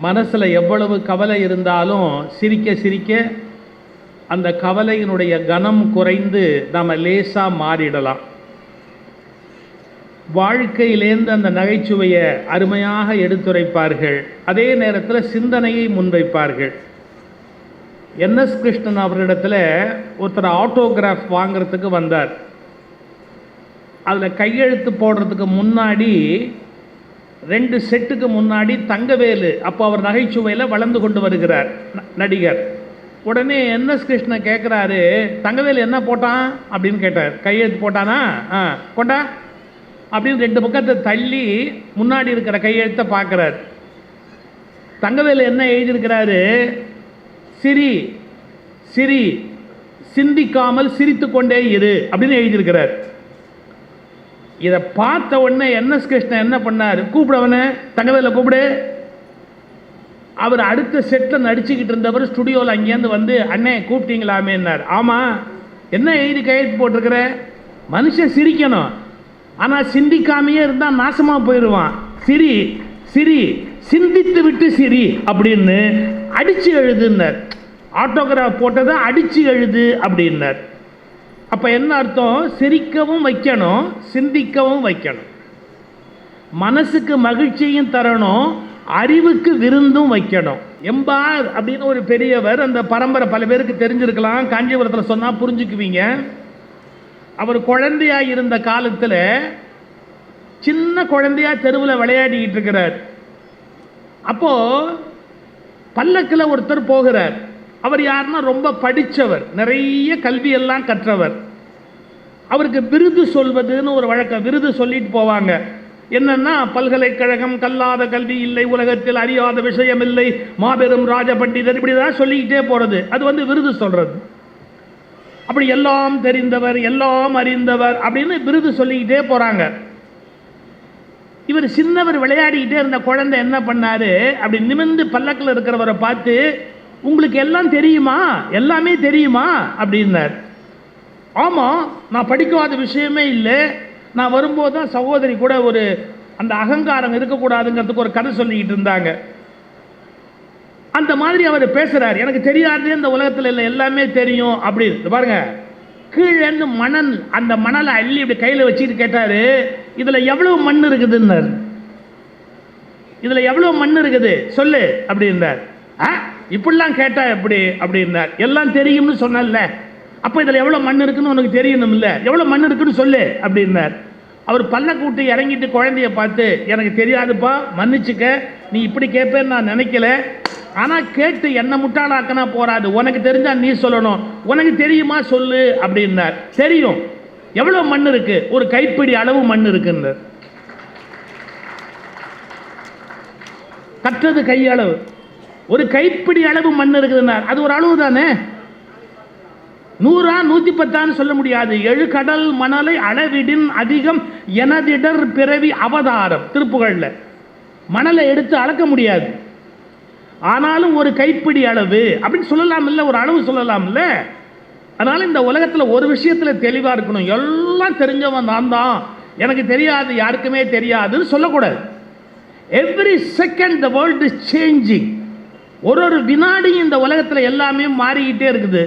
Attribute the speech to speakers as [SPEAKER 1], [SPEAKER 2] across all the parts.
[SPEAKER 1] மனசில் எவ்வளவு கவலை இருந்தாலும் சிரிக்க சிரிக்க அந்த கவலையினுடைய கனம் குறைந்து நாம் லேசாக மாறிடலாம். வாழ்க்கையிலேருந்து அந்த நகைச்சுவையை அருமையாக எடுத்துரைப்பார்கள். அதே நேரத்தில் சிந்தனையை முன்வைப்பார்கள். NS கிருஷ்ணன் அவரிடத்தில் ஒருத்தர் ஆட்டோகிராஃப் வாங்கிறதுக்கு வந்தார். அதில் கையெழுத்து போடுறதுக்கு முன்னாடி 2 செட்டுக்கு முன்னாடி தங்கவேலு, அப்போ அவர் நகைச்சுவையில் வளர்ந்து கொண்டு வருகிறார் நடிகர். உடனே NS கிருஷ்ணன் கேட்குறாரு, தங்கவேலு என்ன போட்டான் அப்படின்னு கேட்டார். கையெழுத்து போட்டானா? கொண்டா அப்படின்னு 2 பக்கத்தை தள்ளி முன்னாடி இருக்கிற கையெழுத்தை பார்க்குறார். தங்கவேலு என்ன எழுதியிருக்கிறாரு? சிரி சிரி, சிந்திக்காமல் சிரித்து கொண்டே இரு அப்படின்னு எழுதியிருக்கிறார். இதை பார்த்த உடனே NS கிருஷ்ணன் என்ன பண்ணார்? கூப்பிடவனே, தங்கவேல கூப்பிடு. அவர் அடுத்த செட்டில் நடிச்சுக்கிட்டு இருந்தவர் ஸ்டுடியோவில் அங்கேருந்து வந்து, அண்ணே கூப்பிட்டீங்களாமேன்னார். ஆமாம், என்ன எழுதி கையெழுத்து போட்டிருக்கிற? மனுஷன் சிரிக்கணும், ஆனால் சிந்திக்காமையே இருந்தால் நாசமாக போயிடுவான். சிரி சிரி, சிந்தித்து விட்டு சிரி அப்படின்னு அடித்து எழுதுன்னார். ஆட்டோகிராஃப் போட்டதை அடித்து எழுது அப்படின்னார். அப்போ என்ன அர்த்தம்? சிரிக்கவும் வைக்கணும், சிந்திக்கவும் வைக்கணும். மனசுக்கு மகிழ்ச்சியும் தரணும், அறிவுக்கு விருந்தும் வைக்கணும். எம்பார் அப்படின்னு ஒரு பெரியவர், அந்த பரம்பரை பல பேருக்கு தெரிஞ்சிருக்கலாம், காஞ்சிபுரத்தில் சொன்னால் புரிஞ்சுக்குவீங்க. அவர் குழந்தையா இருந்த காலத்தில் சின்ன குழந்தையா தெருவில் விளையாடிக்கிட்டு இருக்கிறார். அப்போ பல்லக்கில் ஒருத்தர் போகிறார். அவர் யாருன்னா ரொம்ப படித்தவர், நிறைய கல்வியெல்லாம் கற்றவர். அவருக்கு விருது சொல்வதுன்னு ஒரு வழக்கம். விருது சொல்லிட்டு போவாங்க. என்னன்னா, பல்கலைக்கழகம் கல்லாத கல்வி இல்லை, உலகத்தில் அறியாத விஷயம் இல்லை, மாபெரும் ராஜ பண்டிதர், இப்படிதான் சொல்லிக்கிட்டே போறது. அது விருது சொல்றது. அப்படி எல்லாம் தெரிந்தவர், எல்லாம் அறிந்தவர் அப்படின்னு விருது சொல்லிக்கிட்டே போறாங்க. இவர் சின்னவர் விளையாடிக்கிட்டே இருந்த குழந்தை என்ன பண்ணாரு? அப்படி நிமிர்ந்து பல்லக்கில் இருக்கிறவரை பார்த்து, உங்களுக்கு எல்லாம் தெரியுமா, எல்லாமே தெரியுமா அப்படின்னார். ஆமாம், நான் படிக்காத விஷயமே இல்லை. நான் வரும்போது தான் சகோதரி கூட ஒரு அந்த அகங்காரம் இருக்கக்கூடாதுங்கிறதுக்கு ஒரு கதை சொல்லிக்கிட்டு இருந்தாங்க. அந்த மாதிரி அவர் பேசுகிறார். எனக்கு தெரியாது இந்த உலகத்தில் இல்லை, எல்லாமே தெரியும் அப்படின்னு. பாருங்க, கீழேந்து மணல், அந்த மணலை அள்ளி இப்படி கையில் வச்சுட்டு கேட்டார், இதில் எவ்வளோ மண் இருக்குதுன்னார். இதில் எவ்வளோ மண் இருக்குது சொல்லு அப்படின்னார். இப்படிலாம் கேட்டா எப்படி அப்படின்னார். எல்லாம் தெரியும்னு சொன்னல, அப்போ இதில் எவ்வளோ மண் இருக்குன்னு உனக்கு தெரியணும் இல்லை, எவ்வளோ மண் இருக்குன்னு சொல்லு அப்படின்னார். அவர் பல்ல கூட்டி இறங்கிட்டு குழந்தைய பார்த்து, எனக்கு தெரியாதுப்பா, மன்னிச்சுக்க, நீ இப்படி கேட்பேன்னு நான் நினைக்கல, ஆனால் கேட்டு என்ன முட்டாளாக்கனா போறாது, உனக்கு தெரிஞ்சா நீ சொல்லணும், உனக்கு தெரியுமா சொல்லு அப்படின்னார். தெரியும். எவ்வளோ மண் இருக்கு? ஒரு கைப்பிடி அளவு மண் இருக்குன்னு. கற்றது கையளவு, ஒரு கைப்பிடி அளவு மண் இருக்குதுன்னார். அது ஒரு அளவு தானே. 100 110 சொல்ல முடியாது. 7 கடல் மணலை அளவிடின் அதிகம் எனதிடர் பிறவி அவதாரம். திருப்புகழ்ல மணலை எடுத்து அளக்க முடியாது, ஆனாலும் ஒரு கைப்பிடி அளவு அப்படின்னு சொல்லலாம் இல்லை, ஒரு அளவு சொல்லலாம் இல்லை. அதனால இந்த உலகத்தில் ஒரு விஷயத்தில் தெளிவாக இருக்கணும். எல்லாம் தெரிஞ்சவன் நான் தான், எனக்கு தெரியாது, யாருக்குமே தெரியாதுன்னு சொல்லக்கூடாது. Every second the world is changing. ஒரு வினாடியும் இந்த உலகத்தில் எல்லாமே மாறிக்கிட்டே இருக்குது.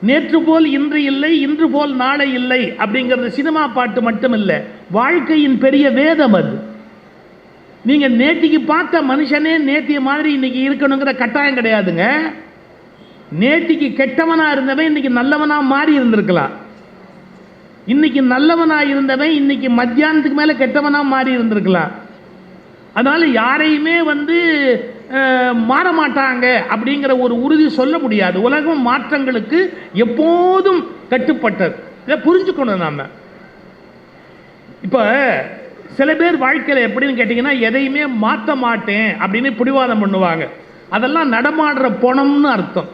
[SPEAKER 1] நேற்று போல் இன்று இல்லை, இன்று போல் நாளை இல்லை அப்படிங்கிறது சினிமா பாட்டு மட்டும் இல்லை, வாழ்க்கையின் பெரிய வேதம் அது. நீங்க நேத்திக்கு பார்த்த மனுஷனே நேத்திய மாதிரி இன்னைக்கு இருக்கணுங்கிற கட்டாயம் கிடையாதுங்க. நேத்திக்கு கெட்டவனா இருந்தவன் இன்னைக்கு நல்லவனா மாறி இருந்திருக்கலாம். இன்னைக்கு நல்லவனா இருந்தவன் இன்னைக்கு மத்தியானத்துக்கு மேல கெட்டவனா மாறி இருந்திருக்கலாம். அதனால யாரையுமே மாற மாட்டாங்க அப்படிங்கிற ஒரு உறுதி சொல்ல முடியாது. உலகம் மாற்றங்களுக்கு எப்போதும் கட்டுப்பட்டது. இதை புரிஞ்சுக்கணும் நாம. இப்ப சில பேர் வாழ்க்கையில் எப்படின்னு கேட்டீங்கன்னா, எதையுமே மாற்ற மாட்டேன் அப்படின்னு பிடிவாதம் பண்ணுவாங்க. அதெல்லாம் நடமாடுற பணம்னு அர்த்தம்.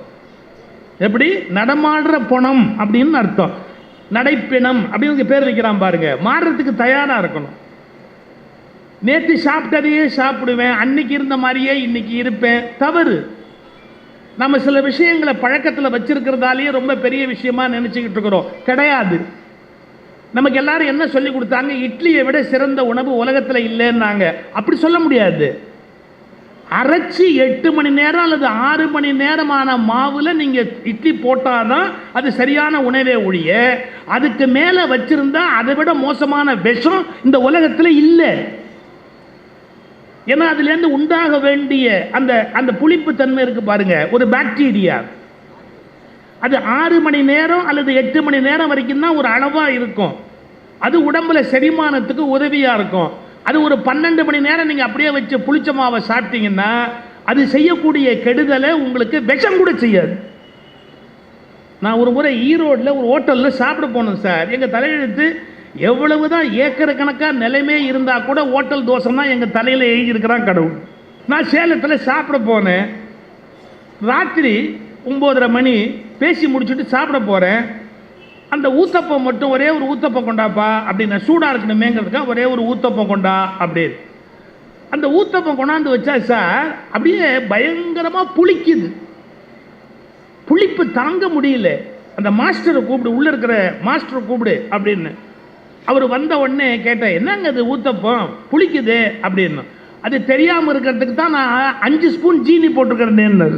[SPEAKER 1] எப்படி? நடமாடுற பணம் அப்படின்னு அர்த்தம். நடைப்பிணம் அப்படின்னு பேர் வைக்கிறான் பாருங்க. மாறுறதுக்கு தயாரா இருக்கணும். நேற்று சாப்பிட்டதையே சாப்பிடுவேன், அன்னைக்கு இருந்த மாதிரியே இன்னைக்கு இருப்பேன், தவறு. நம்ம சில விஷயங்களை பழக்கத்தில் வச்சிருக்கிறதாலேயே ரொம்ப பெரிய விஷயமா நினைச்சுக்கிட்டு இருக்கிறோம். கிடையாது. நமக்கு எல்லாரும் என்ன சொல்லி கொடுத்தாங்க? இட்லியை விட சிறந்த உணவு உலகத்தில் இல்லைன்னாங்க. அப்படி சொல்ல முடியாது. அரைச்சி 8 மணி நேரம் அல்லது 6 மணி நேரமான மாவில் நீங்கள் இட்லி போட்டால் தான் அது சரியான உணவே ஒழிய அதுக்கு மேலே வச்சிருந்தா அதை விட மோசமான விஷம் இந்த உலகத்தில் இல்லை. ஏன்னா அதுலேருந்து உண்டாக வேண்டிய அந்த அந்த புளிப்பு தன்மை இருக்கு பாருங்க, ஒரு பாக்டீரியா. அது 6 மணி நேரம் அல்லது 8 மணி நேரம் வரைக்கும் தான் ஒரு அளவாக இருக்கும். அது உடம்புல செரிமானத்துக்கு உதவியாக இருக்கும். அது ஒரு 12 மணி நேரம் நீங்கள் அப்படியே வச்சு புளிச்ச மாவை சாப்பிட்டீங்கன்னா அது செய்யக்கூடிய கெடுதலை உங்களுக்கு விஷம் கூட செய்யாது. நான் ஒரு முறை ஈரோட்டில் ஒரு ஹோட்டலில் சாப்பிட போனேன் சார். எங்கள் தலையெழுத்து எவ்வளவு தான் ஏக்கர் கணக்காக நிலைமே இருந்தால் கூட ஹோட்டல் தோசைன்னா எங்கள் தலையில் எழுதியிருக்கிறான் கடவுள். நான் சேலத்தில் சாப்பிட போனேன். ராத்திரி 9:30 மணி பேசி முடிச்சுட்டு சாப்பிட போகிறேன். அந்த ஊத்தப்பம் மட்டும் ஒரே ஒரு ஊத்தப்பம் கொண்டாப்பா அப்படின்னு, சூடாக இருக்கணுமேங்கிறதுக்காக ஒரே ஒரு ஊத்தப்பம் கொண்டா அப்படின்னு அந்த ஊத்தப்பம் கொண்டாந்து வச்சா சார் அப்படியே பயங்கரமாக புளிக்குது. புளிப்பு தாங்க முடியல. அந்த மாஸ்டரை கூப்பிடு, உள்ளே இருக்கிற மாஸ்டரை கூப்பிடு அப்படின்னு. அவர் வந்த உடனே கேட்டேன், என்னங்க அது ஊத்தப்பம் புளிக்குது அப்படின்னு. அது தெரியாமல் இருக்கிறதுக்கு தான் நான் 5 ஸ்பூன் ஜீனி போட்டிருக்கிறேன்னு.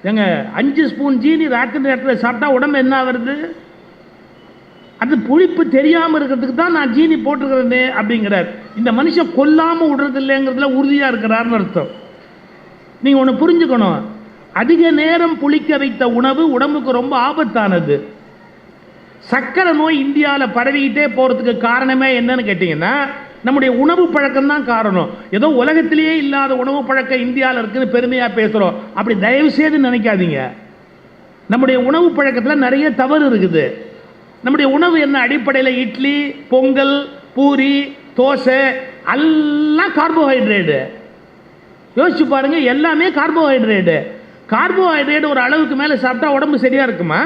[SPEAKER 1] ஏங்க 5 ஸ்பூன் ஜீனி ராத்திரி நேரத்தில் சாப்பிட்டா உடம்பு என்ன வருது? அது புளிப்பு தெரியாமல் இருக்கிறதுக்கு தான் நான் ஜீனி போட்டிருக்கிறேன்னு அப்படிங்கிறார். இந்த மனுஷன் கொல்லாமல் விடுறது இல்லைங்கிறதுல உறுதியாக இருக்கிறார்னு அர்த்தம். நீங்கள் ஒன்று புரிஞ்சுக்கணும், அதிக நேரம் புளிக்க வைத்த உணவு உடம்புக்கு ரொம்ப ஆபத்தானது. சர்க்கரை நோய் இந்தியாவில் பரவிக்கிட்டே போகிறதுக்கு காரணமே என்னன்னு கேட்டிங்கன்னா நம்முடைய உணவு பழக்கம் தான் காரணம். ஏதோ உலகத்திலேயே இல்லாத உணவு பழக்கம் இந்தியாவில் இருக்குன்னு பெருமையாக பேசுகிறோம். அப்படி தயவு செய்து நினைக்காதீங்க. நம்முடைய உணவு பழக்கத்தில் நிறைய தவறு இருக்குது. நம்முடைய உணவு என்ன அடிப்படையில் இட்லி, பொங்கல், பூரி, தோசை எல்லாம் கார்போஹைட்ரேட்டு. யோசிச்சு பாருங்க, எல்லாமே கார்போஹைட்ரேட்டு. கார்போஹைட்ரேட் ஒரு அளவுக்கு மேலே சாப்பிட்டா உடம்பு சரியாக இருக்குமா?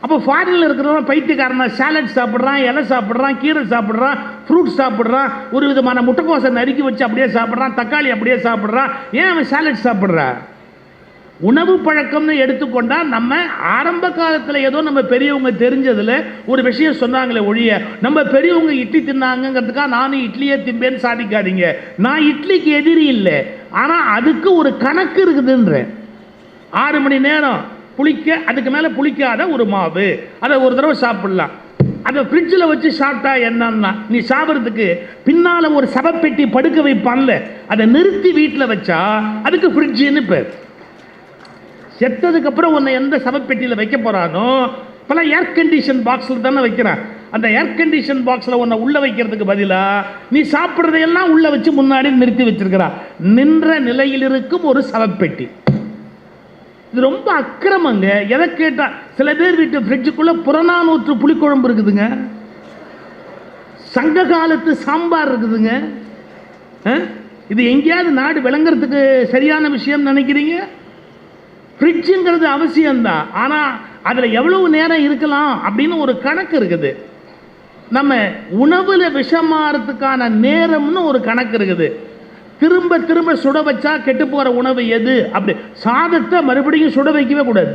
[SPEAKER 1] அப்போ ஃபாரினில் இருக்கிறவங்க பைத்தியக்காரனா சாலட் சாப்பிட்றான், இலை சாப்பிட்றான், கீரை சாப்பிட்றான், ஃப்ரூட்ஸ் சாப்பிட்றான், ஒரு விதமான முட்டைக்கோசை நறுக்கி வச்சு அப்படியே சாப்பிட்றான், தக்காளி அப்படியே சாப்பிட்றான். ஏன் அவன் சாலட் சாப்பிட்றான்? உணவு பழக்கம்னு எடுத்துக்கொண்டால் நம்ம ஆரம்ப காலத்தில் ஏதோ நம்ம பெரியவங்க தெரிஞ்சதில் ஒரு விஷயம் சொன்னாங்களே ஒழிய நம்ம பெரியவங்க இட்லி தின்னாங்கிறதுக்காக நானும் இட்லியே திம்பேன்னு சாதிக்காதீங்க. நான் இட்லிக்கு எதிரி இல்லை, ஆனால் அதுக்கு ஒரு கணக்கு இருக்குதுன்றேன். 6 மணி நேரம் புளிக்க, அதுக்கு மேலே புளிக்காத ஒரு மாவு, அதை ஒரு தடவை சாப்பிடலாம். அதை ஃப்ரிட்ஜில் வச்சு சாப்பிட்டா என்னன்னா, நீ சாப்பிட்றதுக்கு பின்னால் ஒரு சவப்பெட்டி படுக்க வைப்பான்ல, அதை நிறுத்தி வீட்டில் வச்சா அதுக்கு ஃப்ரிட்ஜுன்னு பேர். செத்ததுக்கப்புறம் உன்னை எந்த சவப்பெட்டியில் வைக்க போகிறானோ, இப்போலாம் ஏர் கண்டிஷன் பாக்ஸில் தானே வைக்கிறான். அந்த ஏர் கண்டிஷன் பாக்ஸில் உன்னை உள்ளே வைக்கிறதுக்கு பதிலாக நீ சாப்பிட்றதையெல்லாம் உள்ளே வச்சு முன்னாடி நிறுத்தி வச்சிருக்கிறான். நின்ற நிலையில் இருக்கும் ஒரு சவப்பெட்டி. இது ரொம்ப அக்கிரமங்க. எதை கேட்டால் சில பேர் வீட்டு ஃப்ரிட்ஜுக்குள்ளே புறநானூற்று புளிக்குழம்பு இருக்குதுங்க, சங்க காலத்து சாம்பார் இருக்குதுங்க. இது எங்கேயாவது நாடு விளங்குறதுக்கு சரியான விஷயம் நினைக்கிறீங்க? ஃப்ரிட்ஜுங்கிறது அவசியம்தான், ஆனால் அதில் எவ்வளவு நேரம் இருக்கலாம் அப்படின்னு ஒரு கணக்கு இருக்குது. நம்ம உணவில் விஷமாறதுக்கான நேரம்னு ஒரு கணக்கு இருக்குது. திரும்ப திரும்ப சுட வச்சா கெட்டு போகிற உணவு எது? அப்படி சாதத்தை மறுபடியும் சுட வைக்கவே கூடாது.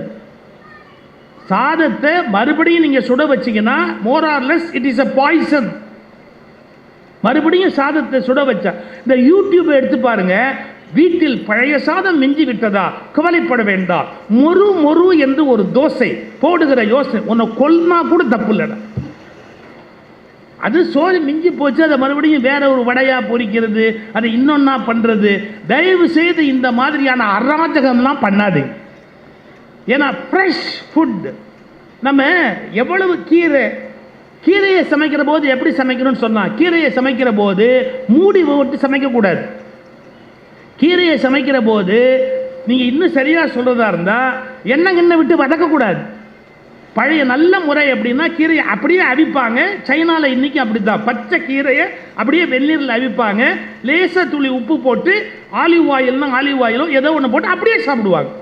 [SPEAKER 1] சாதத்தை மறுபடியும் நீங்கள் சுட வச்சிங்கன்னா more or less it is a poison. மறுபடியும் சாதத்தை சுட வச்சா, இந்த யூடியூப் எடுத்து பாருங்க, வீட்டில் பழைய சாதம் மிஞ்சி விட்டதா, கவலைப்பட வேண்டாம், மொறு மொறு என்று ஒரு தோசை போடுகிற யோசனை உன்னை கொல்னா கூட தப்பு இல்லைடா. அது சோறு மிஞ்சி போச்சு, அதை மறுபடியும் வேற ஒரு வடையா பொரிக்கிறது, அதை இன்னொன்னா பண்றது. தயவு செய்து இந்த மாதிரியான அராஜகம்லாம் பண்ணாதீங்க. ஏன்னா ஃப்ரெஷ் ஃபுட், நம்ம எவ்வளவு கீரையை சமைக்கிற போது எப்படி சமைக்கணும்னு சொன்னா, கீரையை சமைக்கிற போது மூடி போட்டு சமைக்கக்கூடாது. கீரையை சமைக்கிற போது நீங்கள் இன்னும் சரியாக சொல்கிறதா இருந்தால் எண்ணெய் விட்டு வதக்கக்கூடாது. பழைய நல்ல முறை எப்படின்னா கீரையை அப்படியே அவிப்பாங்க. சைனாவில் இன்றைக்கி அப்படி தான், பச்சை கீரையை அப்படியே வெந்நீரில் அவிப்பாங்க, லேசாக துளி உப்பு போட்டு ஆலிவ் ஆயில்னா ஆலிவ் ஆயிலும் ஏதோ ஒன்று போட்டு அப்படியே சாப்பிடுவாங்க.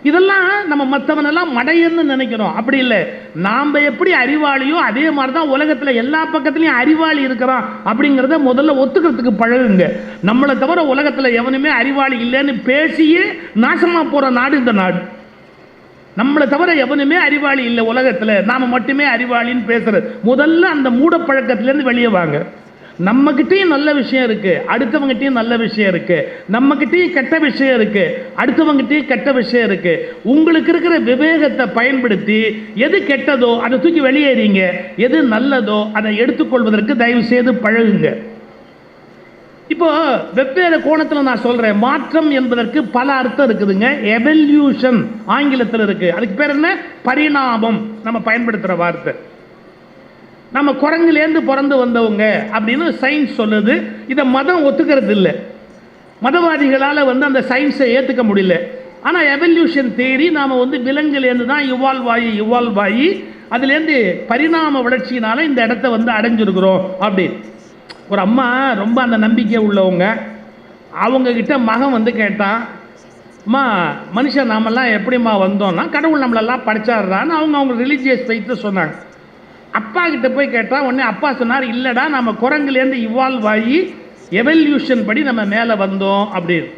[SPEAKER 1] இதெல்லாம் நம்ம மற்றவனெல்லாம் மடையன்னு நினைக்கிறோம். அப்படி இல்லை. நாம் எப்படி அறிவாளியோ அதே மாதிரி தான் உலகத்தில் எல்லா பக்கத்துலையும் அறிவாளி இருக்கிறான் அப்படிங்கிறத முதல்ல ஒத்துக்கிறதுக்கு பழகுங்க. நம்மளை தவிர உலகத்தில் எவனுமே அறிவாளி இல்லைன்னு பேசியே நாசமாக போகிற நாடு இந்த நாடு. நம்மளை தவிர எவனுமே அறிவாளி இல்லை உலகத்தில், நாம் மட்டுமே அறிவாளின்னு பேசுறது. முதல்ல அந்த மூடப்பழக்கத்திலேருந்து வெளியே வாங்க. நம்மகிட்டயும் நல்ல விஷயம் இருக்கு, அடுத்தவங்ககிட்டயும் நல்ல விஷயம் இருக்கு. நம்மகிட்டயும் கெட்ட விஷயம் இருக்கு, அடுத்தவங்ககிட்டயும் கெட்ட விஷயம் இருக்கு. உங்களுக்கு இருக்கிற விவேகத்தை பயன்படுத்தி எது கெட்டதோ அதை தூக்கி வெளியேறீங்க, எது நல்லதோ அதை எடுத்துக்கொள்வதற்கு தயவு செய்து பழகுங்க. இப்போ வெவ்வேறு கோணத்தில் நான் சொல்றேன். மாற்றம் என்பதற்கு பல அர்த்தம் இருக்குதுங்க. எவல்யூஷன் ஆங்கிலத்தில் இருக்கு, அதுக்கு பேர் என்ன? பரிணாமம். நம்ம பயன்படுத்துற வார்த்தை. நம்ம குரங்குலேருந்து பிறந்து வந்தவங்க அப்படின்னு சயின்ஸ் சொல்லுது. இதை மதம் ஒத்துக்கிறது இல்லை. மதவாதிகளால் அந்த சயின்ஸை ஏற்றுக்க முடியல. ஆனால் எவல்யூஷன் தேரி நாம் விலங்குலேருந்து தான் இவால்வ் ஆகி அதுலேருந்து பரிணாம வளர்ச்சியினால இந்த இடத்த அடைஞ்சிருக்கிறோம் அப்படின்னு. ஒரு அம்மா ரொம்ப அந்த நம்பிக்கை உள்ளவங்க, அவங்கக்கிட்ட மகன் கேட்டான், அம்மா மனுஷன் நாமெல்லாம் எப்படிம்மா வந்தோம்னா கடவுள் நம்மளெல்லாம் படிச்சாடுறான்னு அவங்க ரிலீஜியஸ் ஃபெய்த்தை சொன்னாங்க. அப்பா கிட்ட போய் கேட்டால் உடனே அப்பா சொன்னார், இல்லைடா நம்ம குரங்குலேருந்து இவால்வ் ஆகி எவல்யூஷன் படி நம்ம மேலே வந்தோம் அப்படின்னு.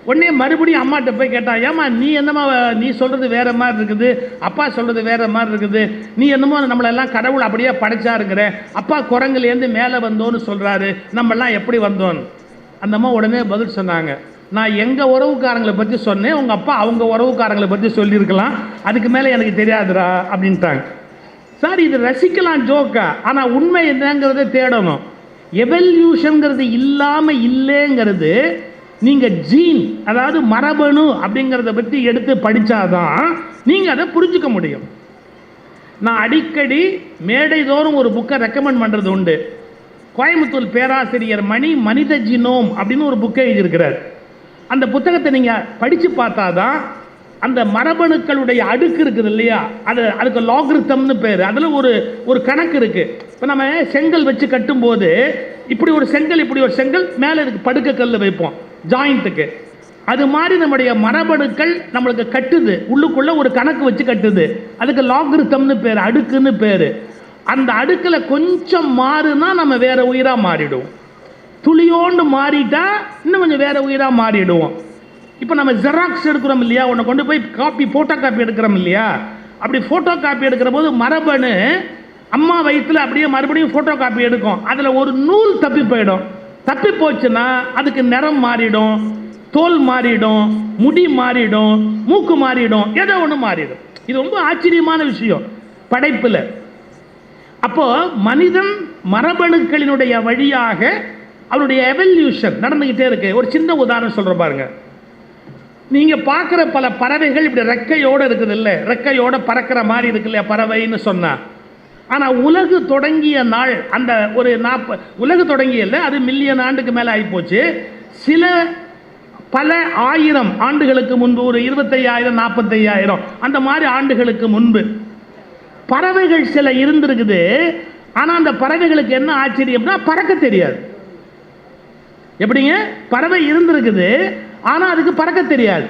[SPEAKER 1] உடனே மறுபடியும் அம்மாட்ட போய் கேட்டான், ஏம்மா நீ என்னம்மா நீ சொல்கிறது வேறு மாதிரி இருக்குது, அப்பா சொல்கிறது வேறு மாதிரி இருக்குது, நீ என்னமோ நம்மளெல்லாம் கடவுள் அப்படியே படைச்சாருங்கிற, அப்பா குரங்குலேருந்து மேலே வந்தோன்னு சொல்கிறாரு, நம்மெல்லாம் எப்படி வந்தோன்னு. அந்த அம்மா உடனே பதில் சொன்னாங்க, நான் எங்கள் உறவுக்காரங்களை பற்றி சொன்னேன், உங்கள் அப்பா அவங்க உறவுக்காரங்களை பற்றி சொல்லியிருக்கலாம், அதுக்கு மேலே எனக்கு தெரியாதுடா அப்படின்ட்டாங்க. சார் இது ரசிக்கலாம் ஜோக்கா, ஆனால் உண்மை என்னங்கிறத தேடணும். எவல்யூஷன்ங்கிறது இல்லாமல் இல்லைங்கிறது நீங்கள் ஜீன், அதாவது மரபணு அப்படிங்கிறத பற்றி எடுத்து படித்தாதான் நீங்கள் அதை புரிஞ்சுக்க முடியும். நான் அடிக்கடி மேடை தோறும் ஒரு புக்கை ரெக்கமெண்ட் பண்ணுறது உண்டு. கோயம்புத்தூர் பேராசிரியர் மணி மனித ஜினோம் அப்படின்னு ஒரு புக்கை எழுதியிருக்கிறார். அந்த புத்தகத்தை நீங்கள் படித்து பார்த்தா தான் அந்த மரபணுக்களுடைய அடுக்கு இருக்குது இல்லையா, அதுக்கு லாகிரிதம்னு பேர். அதில் ஒரு கணக்கு இருக்குது. இப்போ நம்ம செங்கல் வச்சு கட்டும்போது இப்படி ஒரு செங்கல் மேலே இதுக்கு படுக்க கல் வைப்போம் ஜாயிண்ட்டுக்கு. அது மாதிரி நம்முடைய மரபணுக்கள் நம்மளுக்கு கட்டுது, உள்ளுக்குள்ளே ஒரு கணக்கு வச்சு கட்டுது. அதுக்கு லாகிரிதம்னு பேர், அடுக்குன்னு பேர். அந்த அடுக்கில் கொஞ்சம் மாறுனா நம்ம வேற உயிராக மாறிடுவோம். துளியோண்டு மாறிட்டா இன்னும் கொஞ்சம் வேற உயிராக மாறிடுவோம். இப்போ நம்ம ஜெராக்ஸ் எடுக்கிறோம் இல்லையா, உன்னை கொண்டு போய் ஃபோட்டோ காப்பி எடுக்கிறோம் இல்லையா, அப்படி ஃபோட்டோ காப்பி எடுக்கிற போது மரபணு அம்மா வயிற்றில் அப்படியே மறுபடியும் ஃபோட்டோ காப்பி எடுக்கும். அதில் ஒரு நூல் தப்பி போயிடும். தப்பி போச்சுன்னா அதுக்கு நிறம் மாறிடும், தோல் மாறிடும், முடி மாறிடும், மூக்கு மாறிடும், ஏதோ ஒன்று மாறிடும். இது ரொம்ப ஆச்சரியமான விஷயம் படைப்பில். அப்போ மனிதன் மரபணுக்களினுடைய வழியாக அவருடைய எவல்யூஷன் நடந்துக்கிட்டே இருக்கு. ஒரு சின்ன உதாரணம் சொல்கிற பாருங்க. நீங்கள் பார்க்குற பல பறவைகள் இப்படி ரெக்கையோடு இருக்குது இல்லை, ரெக்கையோடு பறக்கிற மாதிரி இருக்கு இல்லையா பறவைன்னு சொன்னால். ஆனால் உலகு தொடங்கிய நாள் அந்த ஒரு 40 உலகு தொடங்கிய இல்லை, அது மில்லியன் ஆண்டுக்கு மேலே ஆகிப்போச்சு. பல ஆயிரம் ஆண்டுகளுக்கு முன்பு, ஒரு 25,000 45,000 அந்த மாதிரி ஆண்டுகளுக்கு முன்பு பறவைகள் சில இருந்திருக்குது. ஆனால் அந்த பறவைகளுக்கு என்ன ஆச்சரியம்னா பறக்க தெரியாது. எப்படிங்க? பறவை இருந்திருக்குது, ஆனால் அதுக்கு பறக்க தெரியாது.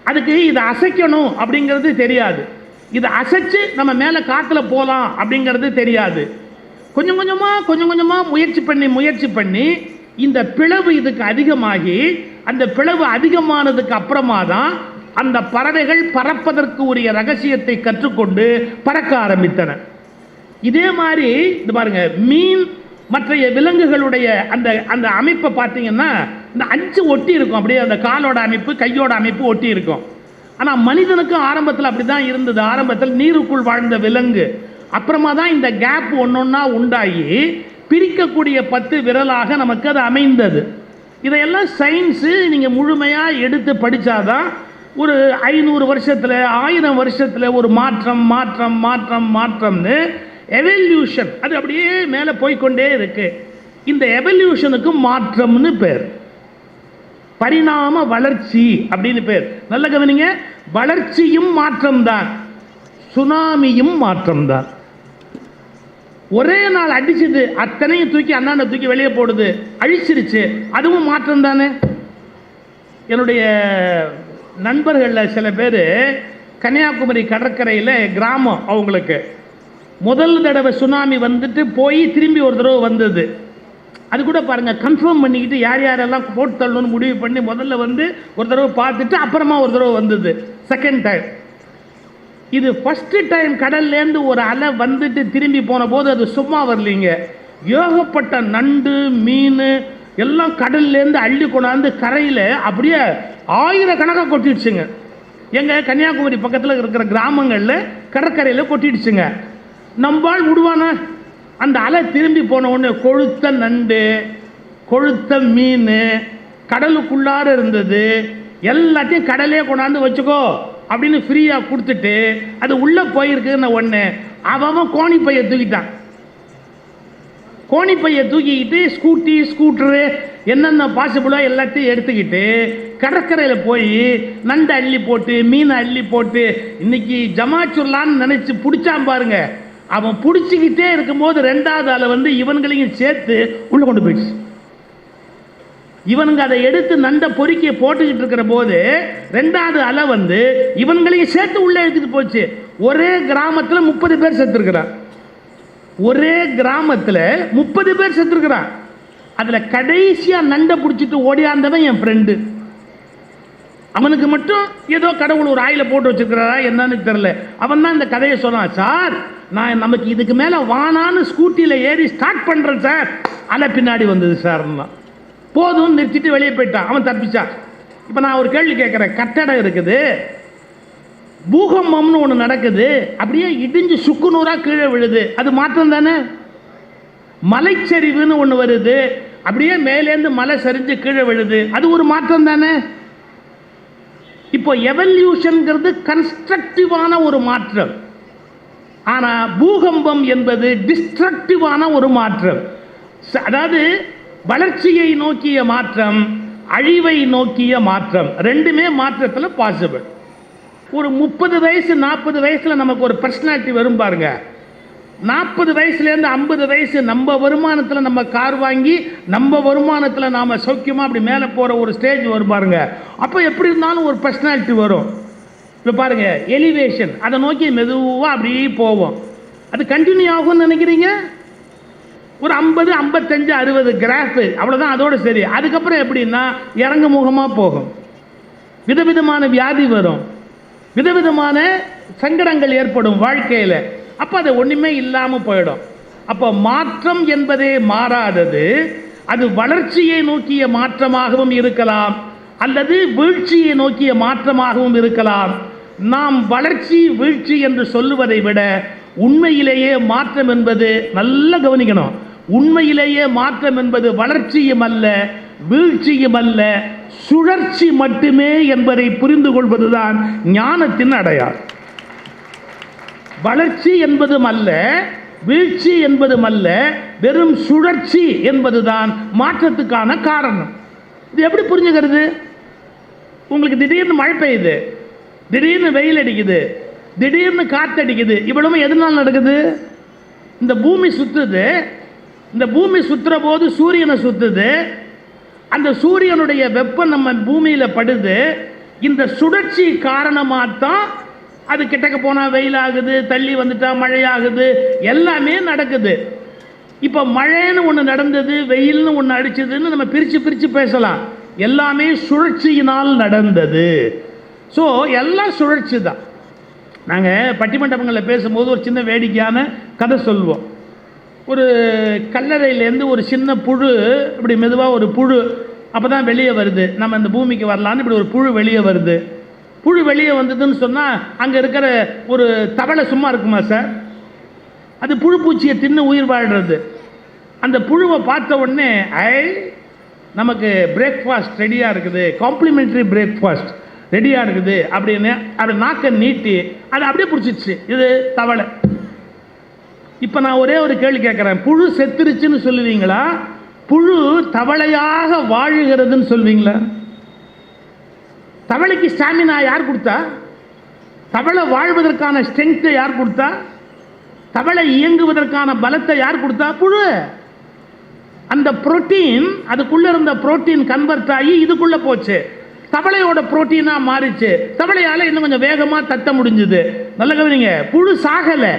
[SPEAKER 1] அதுக்கு இதை அசைக்கணும் அப்படிங்கிறது தெரியாது, இதை அசைச்சு நம்ம மேலே காற்றுல போகலாம் அப்படிங்கிறது தெரியாது. கொஞ்சம் கொஞ்சமாக முயற்சி பண்ணி இந்த பிளவு இதுக்கு அதிகமாகி, அந்த பிளவு அதிகமானதுக்கு அப்புறமா தான் அந்த பறவைகள் பறப்பதற்கு உரிய ரகசியத்தை கற்றுக்கொண்டு பறக்க ஆரம்பித்தன. இதே மாதிரி இது பாருங்க, மீன் மற்றைய விலங்குகளுடைய அந்த அந்த அமைப்பை பார்த்தீங்கன்னா இந்த அஞ்சு ஒட்டி இருக்கும், அப்படியே அந்த காலோட அமைப்பு கையோட அமைப்பு ஒட்டி இருக்கும். ஆனால் மனிதனுக்கும் ஆரம்பத்தில் அப்படி தான் இருந்தது. ஆரம்பத்தில் நீருக்குள் வாழ்ந்த விலங்கு, அப்புறமா தான் இந்த கேப் ஒன்றொன்னா உண்டாகி பிரிக்கக்கூடிய 10 விரலாக நமக்கு அது அமைந்தது. இதையெல்லாம் சயின்ஸு நீங்கள் முழுமையாக எடுத்து படித்தாதான் ஒரு 500 வருஷத்தில் 1000 வருஷத்தில் ஒரு மாற்றம்னு எவல்யூஷன் அது அப்படியே மேலே போய்கொண்டே இருக்கு. இந்த எவல்யூஷனுக்கு மாற்றம்னு பேர், பரிணாம வளர்ச்சி அப்படின்னு பேர். நல்ல கவனிங்க, வளர்ச்சியும் மாற்றம்தான், சுனாமியும் மாற்றம்தான். ஒரே நாள் அடிச்சது அத்தனையும் தூக்கி அண்ணாண்ட தூக்கி வெளியே போடுது, அழிச்சிருச்சு, அதுவும் மாற்றம் தானே. என்னுடைய நண்பர்களில் சில பேர் கன்னியாகுமரி கடற்கரையில் கிராமம், அவங்களுக்கு முதல் தடவை சுனாமி வந்துட்டு போய் திரும்பி ஒரு தடவை வந்தது. அது கூட பாருங்கள், கன்ஃபார்ம் பண்ணிக்கிட்டு யார் யாரெல்லாம் போட்டு தள்ளணும்னு முடிவு பண்ணி முதல்ல ஒரு தடவை பார்த்துட்டு அப்புறமா ஒரு தடவை வந்தது, செகண்ட் டைம். இது ஃபஸ்ட்டு டைம் கடல்லேருந்து ஒரு அலை வந்துட்டு திரும்பி போன போது அது சும்மா வரலீங்க, ஏகப்பட்ட நண்டு மீன் எல்லாம் கடல்லேருந்து அள்ளி கொண்டாந்து கரையில் அப்படியே ஆயிரக்கணக்காக கொட்டிடுச்சுங்க. எங்கள் கன்னியாகுமரி பக்கத்தில் இருக்கிற கிராமங்களில் கடற்கரையில் கொட்டிடுச்சுங்க. நம்பால் விடுவானா? அந்த அலை திரும்பி போன உடனே கொழுத்த நண்டு கொழுத்த மீன் கடலுக்குள்ளார இருந்தது எல்லாத்தையும் கடலே கொண்டாந்து வச்சுக்கோ அப்படின்னு ஃப்ரீயாக கொடுத்துட்டு அது உள்ளே போயிருக்குன்னு ஒன்று அவன் கோணிப்பையை தூக்கிட்டான். கோணிப்பையை தூக்கிக்கிட்டு ஸ்கூட்டரு என்னென்ன பாசிபிளோ எல்லாத்தையும் எடுத்துக்கிட்டு கடற்கரையில் போய் நண்டை அள்ளி போட்டு மீனை அள்ளி போட்டு இன்னைக்கு ஜமாச்சுடலான்னு நினச்சி பிடிச்சான் பாருங்க. அவன் பிடிச்சிக்கிட்டே இருக்கும்போது ரெண்டாவது ஆளை வந்து இவன்களையும் சேர்த்து உள்ளே கொண்டு போயிடுச்சு. இவனுங்க அதை எடுத்து நண்டை பொறுக்கி போட்டுக்கிட்டு இருக்கிற போது ரெண்டாவது அலை வந்து இவன்களையும் சேர்த்து உள்ளே எடுத்துட்டு போச்சு. ஒரே கிராமத்தில் 30 பேர் செத்துருக்கிறான். ஒரே கிராமத்தில் 30 பேர் செத்துருக்கிறான். அதில் கடைசியாக நண்டை பிடிச்சிட்டு ஓடியாந்தவன் என் ஃப்ரெண்டு. அவனுக்கு மட்டும் ஏதோ கடவுள் ஒரு ஆயில போட்டு வச்சிருக்கிறாரா என்னன்னு தெரியல. அவன் தான் இந்த கதையை சொன்னான். சார், நான் நமக்கு இதுக்கு மேலே வானான்னு ஸ்கூட்டியில் ஏறி ஸ்டார்ட் பண்ணுறேன் சார், அலை பின்னாடி வந்தது சார்னா போதும் நிறுத்திட்டு வெளியே போயிட்டான். அவன் தப்பிச்சான். இப்போ நான் ஒரு கேள்வி கேட்குறேன். கட்டடம் இருக்குது, பூகம்பம்னு ஒன்று நடக்குது, அப்படியே இடிஞ்சு சுக்குநூறாக கீழே விழுது, அது மாற்றம் தானே? மலைச்சரிவுன்னு ஒன்று வருது, அப்படியே மேலேருந்து மலை சரிஞ்சு கீழே விழுது, அது ஒரு மாற்றம் தானே? இப்போ எவல்யூஷன்ங்கிறது கன்ஸ்ட்ரக்டிவான ஒரு மாற்றம். ஆனால் பூகம்பம் என்பது டிஸ்ட்ரக்டிவான ஒரு மாற்றம். அதாவது வளர்ச்சியை நோக்கிய மாற்றம், அழிவை நோக்கிய மாற்றம், ரெண்டுமே மாற்றத்தில் பாசிபிள். ஒரு 30 வயசு 40 வயசில் நமக்கு ஒரு பர்சனாலிட்டி வரும் பாருங்க. 40 வயசுலேருந்து 50 வயசு நம்ம வருமானத்தில் நம்ம கார் வாங்கி நம்ம வருமானத்தில் நாம் சௌக்கியமாக அப்படி மேலே போகிற ஒரு ஸ்டேஜ் வரும் பாருங்க. அப்போ எப்படி இருந்தாலும் ஒரு பர்சனாலிட்டி வரும். இப்போ பாருங்க, எலிவேஷன், அதை நோக்கி மெதுவாக அப்படியே போவோம். அது கண்டினியூ ஆகும்னு நினைக்கிறீங்க? ஒரு 50 55 60 கிராஃபு அவ்வளோதான், அதோடு சரி. அதுக்கப்புறம் எப்படின்னா இறங்கு முகமாக போகும். விதவிதமான வியாதி வரும், விதவிதமான சங்கடங்கள் ஏற்படும் வாழ்க்கையில். அப்போ அது ஒன்றுமே இல்லாமல் போயிடும். அப்போ மாற்றம் என்பதே மாறாதது. அது வளர்ச்சியை நோக்கிய மாற்றமாகவும் இருக்கலாம், அல்லது வீழ்ச்சியை நோக்கிய மாற்றமாகவும் இருக்கலாம். நாம் வளர்ச்சி வீழ்ச்சி என்று சொல்லுவதை விட உண்மையிலேயே மாற்றம் என்பது, நல்ல கவனிக்கணும், உண்மையிலேயே மாற்றம் என்பது வளர்ச்சியும் அல்ல வீழ்ச்சியும் அல்ல, சுழற்சி மட்டுமே என்பதை புரிந்து கொள்வதுதான் ஞானத்தின் அடையாளம். வளர்ச்சி என்பதும் அல்ல வீழ்ச்சி என்பதும் அல்ல, வெறும் சுழற்சி என்பதுதான் மாற்றத்துக்கான காரணம். இது எப்படி புரிஞ்சுக்கிறது? உங்களுக்கு திடீர்னு மழை பெய்யுது, திடீர்னு வெயில் அடிக்குது, திடீர்னு காற்றடிக்குது, இவ்வளவு எதனால் நடக்குது? இந்த பூமி சுற்றுது. இந்த பூமி சுற்றுற போது சூரியனை சுற்றுது. அந்த சூரியனுடைய வெப்பம் நம்ம பூமியில் படுது. இந்த சுழற்சி காரணமாக தான் அது கிட்டக்க போனால் வெயில் ஆகுது, தள்ளி வந்துட்டா மழையாகுது, எல்லாமே நடக்குது. இப்போ மழைன்னு ஒன்று நடந்தது, வெயில்னு ஒன்று அடிச்சதுன்னு நம்ம பிரித்து பேசலாம். எல்லாமே சுழற்சியினால் நடந்தது. ஸோ எல்லாம் சுழற்சி தான். நாங்கள் பட்டிமண்டபங்களில் பேசும்போது ஒரு சின்ன வேடிக்கையான கதை சொல்வோம். ஒரு கல்லறையிலேருந்து ஒரு சின்ன புழு இப்படி மெதுவாக ஒரு புழு அப்போ தான் வெளியே வருது. நம்ம இந்த பூமிக்கு வரலான்னு இப்படி ஒரு புழு வெளியே வருது. புழு வெளியே வந்ததுன்னு சொன்னால் அங்கே இருக்கிற ஒரு தவளை சும்மா இருக்குமா சார்? அது புழு பூச்சியை தின்னு உயிர் வாழ்கிறது. அந்த புழுவை பார்த்த உடனே நமக்கு பிரேக்ஃபாஸ்ட் ரெடியாக இருக்குது, காம்ப்ளிமெண்ட்ரி பிரேக்ஃபாஸ்ட் ரெடியாக இருக்குது அப்படின்னு அதை நாக்கை நீட்டி அதை அப்படியே பிடிச்சிச்சு. இது தவளை. இப்போ நான் ஒரே ஒரு கேள்வி கேட்குறேன். புழு செத்துருச்சுன்னு சொல்லுவீங்களா, புழு தவளையாக வாழுகிறதுன்னு சொல்வீங்களா? தவளைக்கு ஸ்டாமினா யார் கொடுத்தா? தவளை வாழ்வதற்கான ஸ்ட்ரென்த்தை யார் கொடுத்தா? தவளை இயங்குவதற்கான பலத்தை யார் கொடுத்தா? புழு. அந்த புரோட்டீன், அதுக்குள்ளே இருந்த புரோட்டீன் கன்வெர்ட் ஆகி இதுக்குள்ளே போச்சு, தவளையோட புரோட்டீனாக மாறிச்சு. தவளையால் இன்னும் கொஞ்சம் வேகமாக தட்ட முடிஞ்சுது. நல்ல கவனிங்க, புழு சாகலை,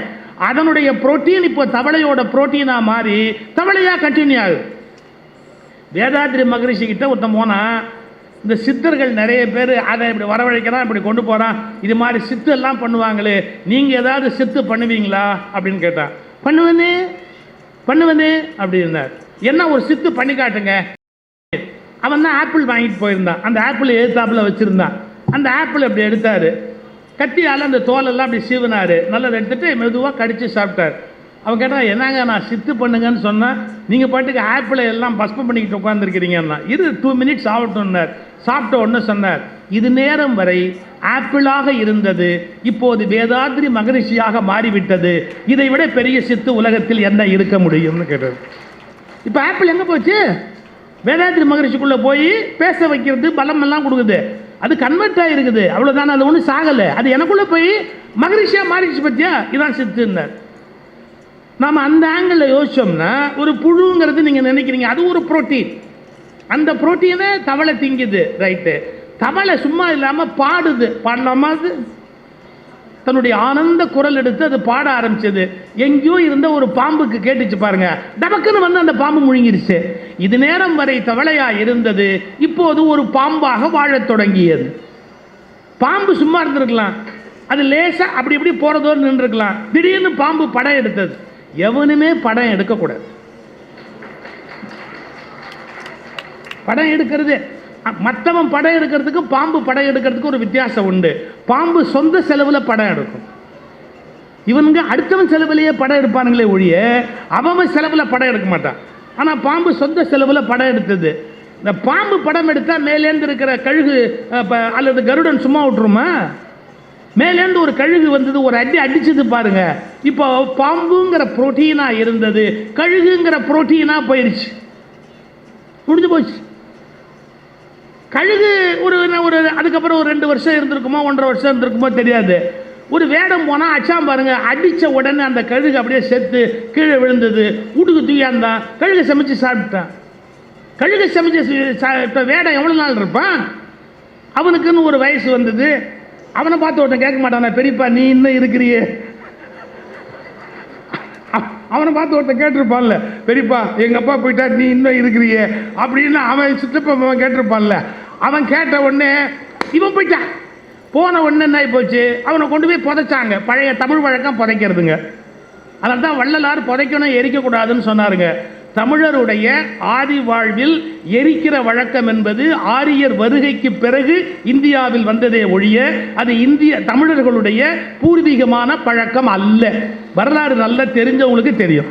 [SPEAKER 1] அதனுடைய புரோட்டீன் இப்போ தவளையோட புரோட்டீனாக மாறி தவளையாக கண்டினியூ ஆகுது. வேதாத்ரி மகரிஷி கிட்ட ஒருத்தன் போனால், இந்த சித்தர்கள் நிறைய பேர் அதை இப்படி வரவழைக்கிறான், இப்படி கொண்டு போகிறான், இது மாதிரி சித்து எல்லாம் பண்ணுவாங்களே, நீங்கள் ஏதாவது சித்து பண்ணுவீங்களா அப்படின்னு கேட்டான். பண்ணுவேனே, பண்ணுவனே அப்படின்னார். என்ன ஒரு சித்து பண்ணி காட்டுங்க. அவன் தான் ஆப்பிள் வாங்கிட்டு போயிருந்தான். அந்த ஆப்பிள் எதிர்த்தாப்பில் வச்சுருந்தான். அந்த ஆப்பிள் அப்படி எடுத்தார், கத்தியால் அந்த தோலெல்லாம் அப்படி சீவினார். நல்லா எடுத்துகிட்டு மெதுவாக கடித்து சாப்பிட்டார். அவன் கேட்டால், என்னங்க நான் சித்து பண்ணுங்கன்னு சொன்னால் நீங்கள் பாட்டுக்கு ஆப்பிளை எல்லாம் பஸ்பம் பண்ணிக்கிட்டு உட்காந்துருக்கிறீங்கன்னா. இது 2 மினிட்ஸ் ஆகட்டும்னார். சாப்பிட்ட ஒன்று சொன்னார், இது நேரம் வரை ஆப்பிளாக இருந்தது, இப்போது வேதாத்ரி மகரிஷியாக மாறிவிட்டது, இதை விட பெரிய சித்து உலகத்தில் என்ன இருக்க முடியும்னு கேட்டார். இப்போ ஆப்பிள் எங்கே போச்சு? வேதாத்ரி மகரிஷிக்குள்ளே போய் பேச வைக்கிறது, பலம் எல்லாம் கொடுக்குது. அது கன்வெர்ட் ஆகிருக்குது, அவ்வளோதானே. அது ஒன்றும் சாகலை. அது எனக்குள்ளே போய் மகரிஷியாக மாறிடுச்சு. பற்றியா, இதான் சித்துன்னார். நாம் அந்த ஆங்கிளில் யோசிச்சோம்னா, ஒரு புழுங்கிறது நீங்கள் நினைக்கிறீங்க அது ஒரு புரோட்டீன். அந்த புரோட்டீனை தவளை திங்குது, ரைட்டு. தவளை சும்மா இல்லாமல் பாடுது. பாடலாமா? அது தன்னுடைய ஆனந்த குரல் எடுத்து அது பாட ஆரம்பிச்சது. எங்கேயோ இருந்த ஒரு பாம்புக்கு கேட்டுச்சு பாருங்க, டபக்குன்னு வந்து அந்த பாம்பு முழுங்கிருச்சு. இது நேரம் வரை தவளையா இருந்தது, இப்போது ஒரு பாம்பாக வாழத் தொடங்கியது. பாம்பு சும்மா இருந்திருக்கலாம், அது லேசா அப்படி இப்படி போறதோடு நின்றுருக்கலாம். திடீர்னு பாம்பு படம் எடுத்தது. எவனுமே படம் எடுக்கக்கூடாது. படம் எடுக்கிறது, மற்றவன் படம் எடுக்கிறதுக்கு பாம்பு படம் எடுக்கிறதுக்கு ஒரு வித்தியாசம் உண்டு. பாம்பு சொந்த செலவில் படம் எடுக்கும். இவனுங்க அடுத்தவன் செலவிலேயே படம் எடுப்பானுங்களே ஒழிய அவன் செலவில் படம் எடுக்க மாட்டான். ஆனால் பாம்பு சொந்த செலவில் படம் எடுத்தது. இந்த பாம்பு படம் எடுத்தால் மேலேருந்து இருக்கிற கழுகு அல்லது கருடன் சும்மா விட்டுருமா? மேலேருந்து ஒரு கழுகு வந்தது, ஒரு அடி அடிச்சது பாருங்க. இப்போ பாம்புங்கிற புரோட்டீனாக இருந்தது, கழுகுங்கிற புரோட்டீனாக போயிடுச்சு, முடிஞ்சு போச்சு. கழுகு ஒரு அதுக்கப்புறம் ஒரு 2 வருஷம் இருந்திருக்குமோ, 1.5 வருஷம் இருந்திருக்குமோ தெரியாது. ஒரு வேடம் போனால் அச்சாம் பாருங்க, அடித்த உடனே அந்த கழுகு அப்படியே செத்து கீழே விழுந்தது. வீட்டுக்கு தூக்கியாந்தான், கழுகை சமைச்சு சாப்பிட்டான். கழுகை சமைச்சு இப்போ வேடம் எவ்வளோ நாள் இருப்பான்? அவனுக்குன்னு ஒரு வயசு வந்தது. அவனை பார்த்து ஒருத்தன் கேட்க மாட்டானா, பெரியப்பா நீ இன்னும் இருக்கிறியே? அவனை பார்த்து ஒருத்தன் கேட்டிருப்பான்ல, பெரியப்பா எங்கள் அப்பா போயிட்டா நீ இன்னும் இருக்கிறியே அப்படின்னு அவன் சித்தப்பா கேட்டிருப்பான்ல. அவன் கேட்ட உடனே இவன் போயிட்டான். போன உடனே என்ன போச்சு, அவனை கொண்டு போய் புதைச்சாங்க. பழைய தமிழ் வழக்கம் புதைக்கிறதுங்க. அதனால தான் வள்ளலார் புதைக்கணும் எரிக்கக்கூடாதுன்னு சொன்னாருங்க. தமிழருடைய ஆதி வாழ்வில் எரிக்கிற வழக்கம் என்பது ஆரியர் வருகைக்கு பிறகு இந்தியாவில் வந்ததே ஒழிய அது தமிழர்களுடைய பூர்வீகமான பழக்கம் அல்ல. வரலாறு நல்லா தெரிஞ்சவங்களுக்கு தெரியும்.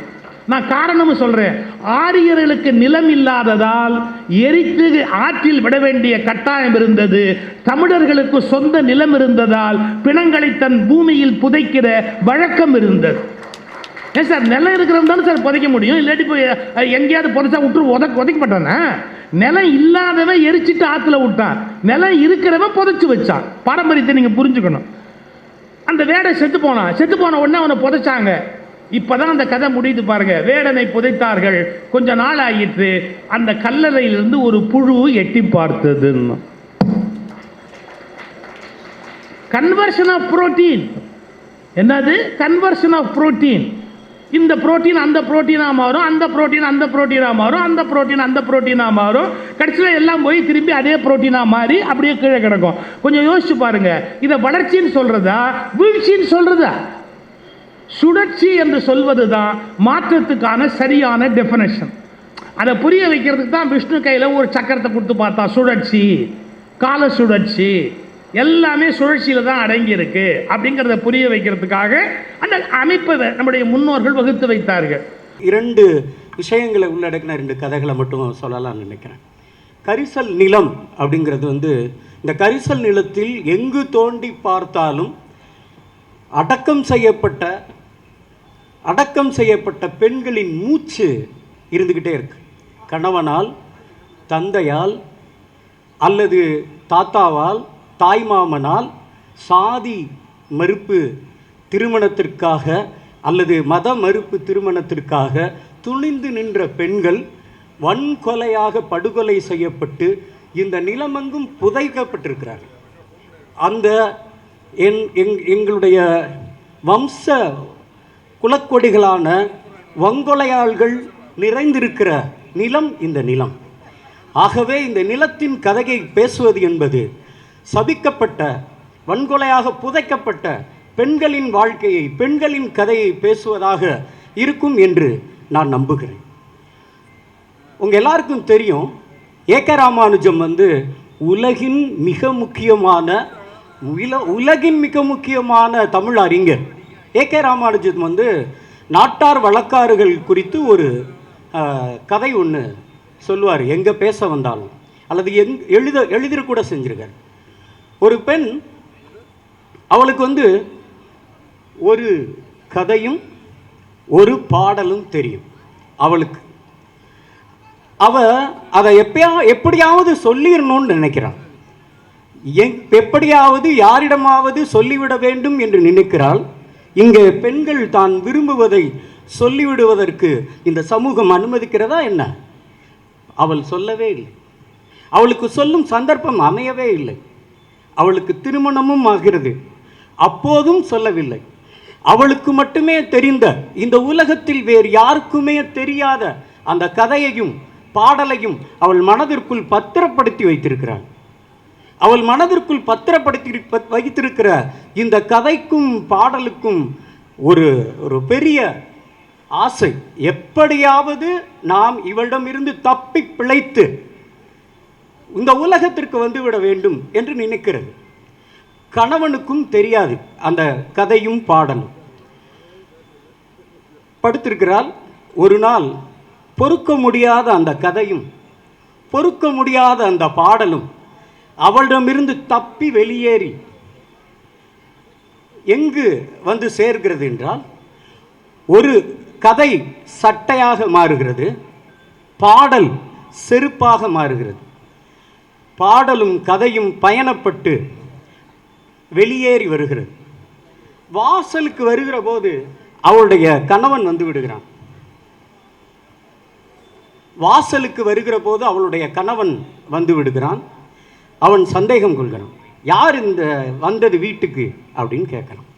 [SPEAKER 1] நான் காரணமும் சொல்றேன். ஆரியர்களுக்கு நிலம் இல்லாததால் எரித்து ஆற்றில் விட வேண்டிய கட்டாயம் இருந்தது. தமிழர்களுக்கு சொந்த நிலம் இருந்ததால் பிணங்களை தன் பூமியில் புதைக்கிற வழக்கம் இருந்தது. ஏன் சார், நிலம் இருக்கிறவங்க தானே சார் புதைக்க முடியும், இல்லாட்டி போய் எங்கேயாவது புதைச்சா விட்டு உதைக்க மாட்டானே. நிலம் இல்லாதவன் எரிச்சிட்டு ஆற்றுல விட்டான், நிலம் இருக்கிறவன் புதைச்சி வச்சான். பாரம்பரியத்தை நீங்கள் புரிஞ்சுக்கணும். அந்த வேடை செத்து போன உடனே அவனை புதைச்சாங்க. இப்போதான் அந்த கதை முடியுது பாருங்க. வேடனை புதைத்தார்கள், கொஞ்ச நாள் ஆகிட்டு அந்த கல்லறையிலிருந்து ஒரு புழு எட்டி பார்த்தது. Conversion of protein. என்னது கன்வர்ஷன் ஆஃப் புரோட்டீன்? இந்த புரோட்டீன் அந்த புரோட்டீனாக மாறும், அந்த புரோட்டீன் அந்த புரோட்டீனாக மாறும், அந்த புரோட்டீன் அந்த புரோட்டீனாக மாறும். கடைசியில் எல்லாம் போய் திரும்பி அதே புரோட்டீனாக மாறி அப்படியே கீழே கிடக்கும். கொஞ்சம் யோசிச்சு பாருங்க. இதை வளர்ச்சின்னு சொல்றதா வீழ்ச்சின்னு சொல்றதா? சுழற்சி என்று சொல்வது தான் மாற்றத்துக்கான சரியான டெஃபினேஷன். அதை புரிய வைக்கிறதுக்கு தான் விஷ்ணு கையில் ஒரு சக்கரத்தை கொடுத்து பார்த்தா. சுழற்சி, கால சுழற்சி எல்லாமே சுழற்சியில் தான் அடங்கியிருக்கு அப்படிங்கிறத புரிய வைக்கிறதுக்காக அந்த அமைப்பை நம்முடைய முன்னோர்கள் வகுத்து வைத்தார்கள்.
[SPEAKER 2] 2 விஷயங்களை உள்ளடக்கின 2 கதைகளை மட்டும் சொல்லலாம்னு நினைக்கிறேன். கரிசல் நிலம் அப்படிங்கிறது இந்த கரிசல் நிலத்தில் எங்கு தோண்டி பார்த்தாலும் அடக்கம் செய்யப்பட்ட பெண்களின் மூச்சு இருந்துக்கிட்டே இருக்கு. கணவனால், தந்தையால் அல்லது தாத்தாவால், தாய்மாமனால் சாதி மறுப்பு திருமணத்திற்காக அல்லது மத மறுப்பு திருமணத்திற்காக துணிந்து நின்ற பெண்கள் வன்கொலையாக படுகொலை செய்யப்பட்டு இந்த நிலமெங்கும் புதைக்கப்பட்டிருக்கிறார்கள். அந்த எங்களுடைய வம்ச குலக்கொடிகளான வங்கொலையாள்கள் நிறைந்திருக்கிற நிலம் இந்த நிலம். ஆகவே இந்த நிலத்தின் கதையை பேசுவது என்பது சபிக்கப்பட்ட, வன்கொலையாக புதைக்கப்பட்ட பெண்களின் வாழ்க்கையை, பெண்களின் கதையை பேசுவதாக இருக்கும் என்று நான் நம்புகிறேன். உங்கள் எல்லாருக்கும் தெரியும், ஏ.கே. ராமானுஜம் உலகின் மிக முக்கியமான தமிழ் அறிஞர். ஏ.கே. ராமானுஜம் நாட்டார் வழக்காறுகள் குறித்து ஒரு கதை ஒன்று சொல்லுவார், எங்கே பேச வந்தாலும், அல்லது எழுதிட கூட செஞ்சிருக்கார். ஒரு பெண், அவளுக்கு ஒரு கதையும் ஒரு பாடலும் தெரியும். அவளுக்கு அதை எப்படியாவது சொல்லிடணும்னு நினைக்கிறாள். எப்படியாவது யாரிடமாவது சொல்லிவிட வேண்டும் என்று நினைக்கிறாள். இங்கே பெண்கள் தான் விரும்புவதை சொல்லிவிடுவதற்கு இந்த சமூகம் அனுமதிக்கிறதா என்ன? அவள் சொல்லவே இல்லை. அவளுக்கு சொல்லும் சந்தர்ப்பம் அமையவே இல்லை. அவளுக்கு திருமணமும் ஆகிறது, அப்போதும் சொல்லவில்லை. அவளுக்கு மட்டுமே தெரிந்த, இந்த உலகத்தில் வேறு யாருக்குமே தெரியாத அந்த கதையையும் பாடலையும் அவள் மனதிற்குள் பத்திரப்படுத்தி வைத்திருக்கிறாள். அவள் மனதிற்குள் பத்திரப்படுத்தி வைத்திருக்கிற இந்த கதைக்கும் பாடலுக்கும் ஒரு பெரிய ஆசை, எப்படியாவது நாம் இவளிடமிருந்து தப்பி பிழைத்து இந்த உலகத்திற்கு வந்துவிட வேண்டும் என்று நினைக்கிறது. கணவனுக்கும் தெரியாது அந்த கதையும் பாடலும். படுத்திருக்கிறாள். ஒரு நாள் பொறுக்க முடியாத அந்த கதையும் பொறுக்க முடியாத அந்த பாடலும் அவளிடமிருந்து தப்பி வெளியேறி எங்கு சேர்கிறது என்றால், ஒரு கதை சட்டையாக மாறுகிறது, பாடல் செருப்பாக மாறுகிறது. பாடலும் கதையும் பயணப்பட்டு வெளியேறி வருகிறது. வாசலுக்கு வருகிற போது அவளுடைய கணவன் விடுகிறான். வாசலுக்கு வருகிற போது அவளுடைய கணவன் விடுகிறான். அவன் சந்தேகம் கொள்கிறான், யார் இந்த வந்தது வீட்டுக்கு அப்படின்னு கேட்கலாம்.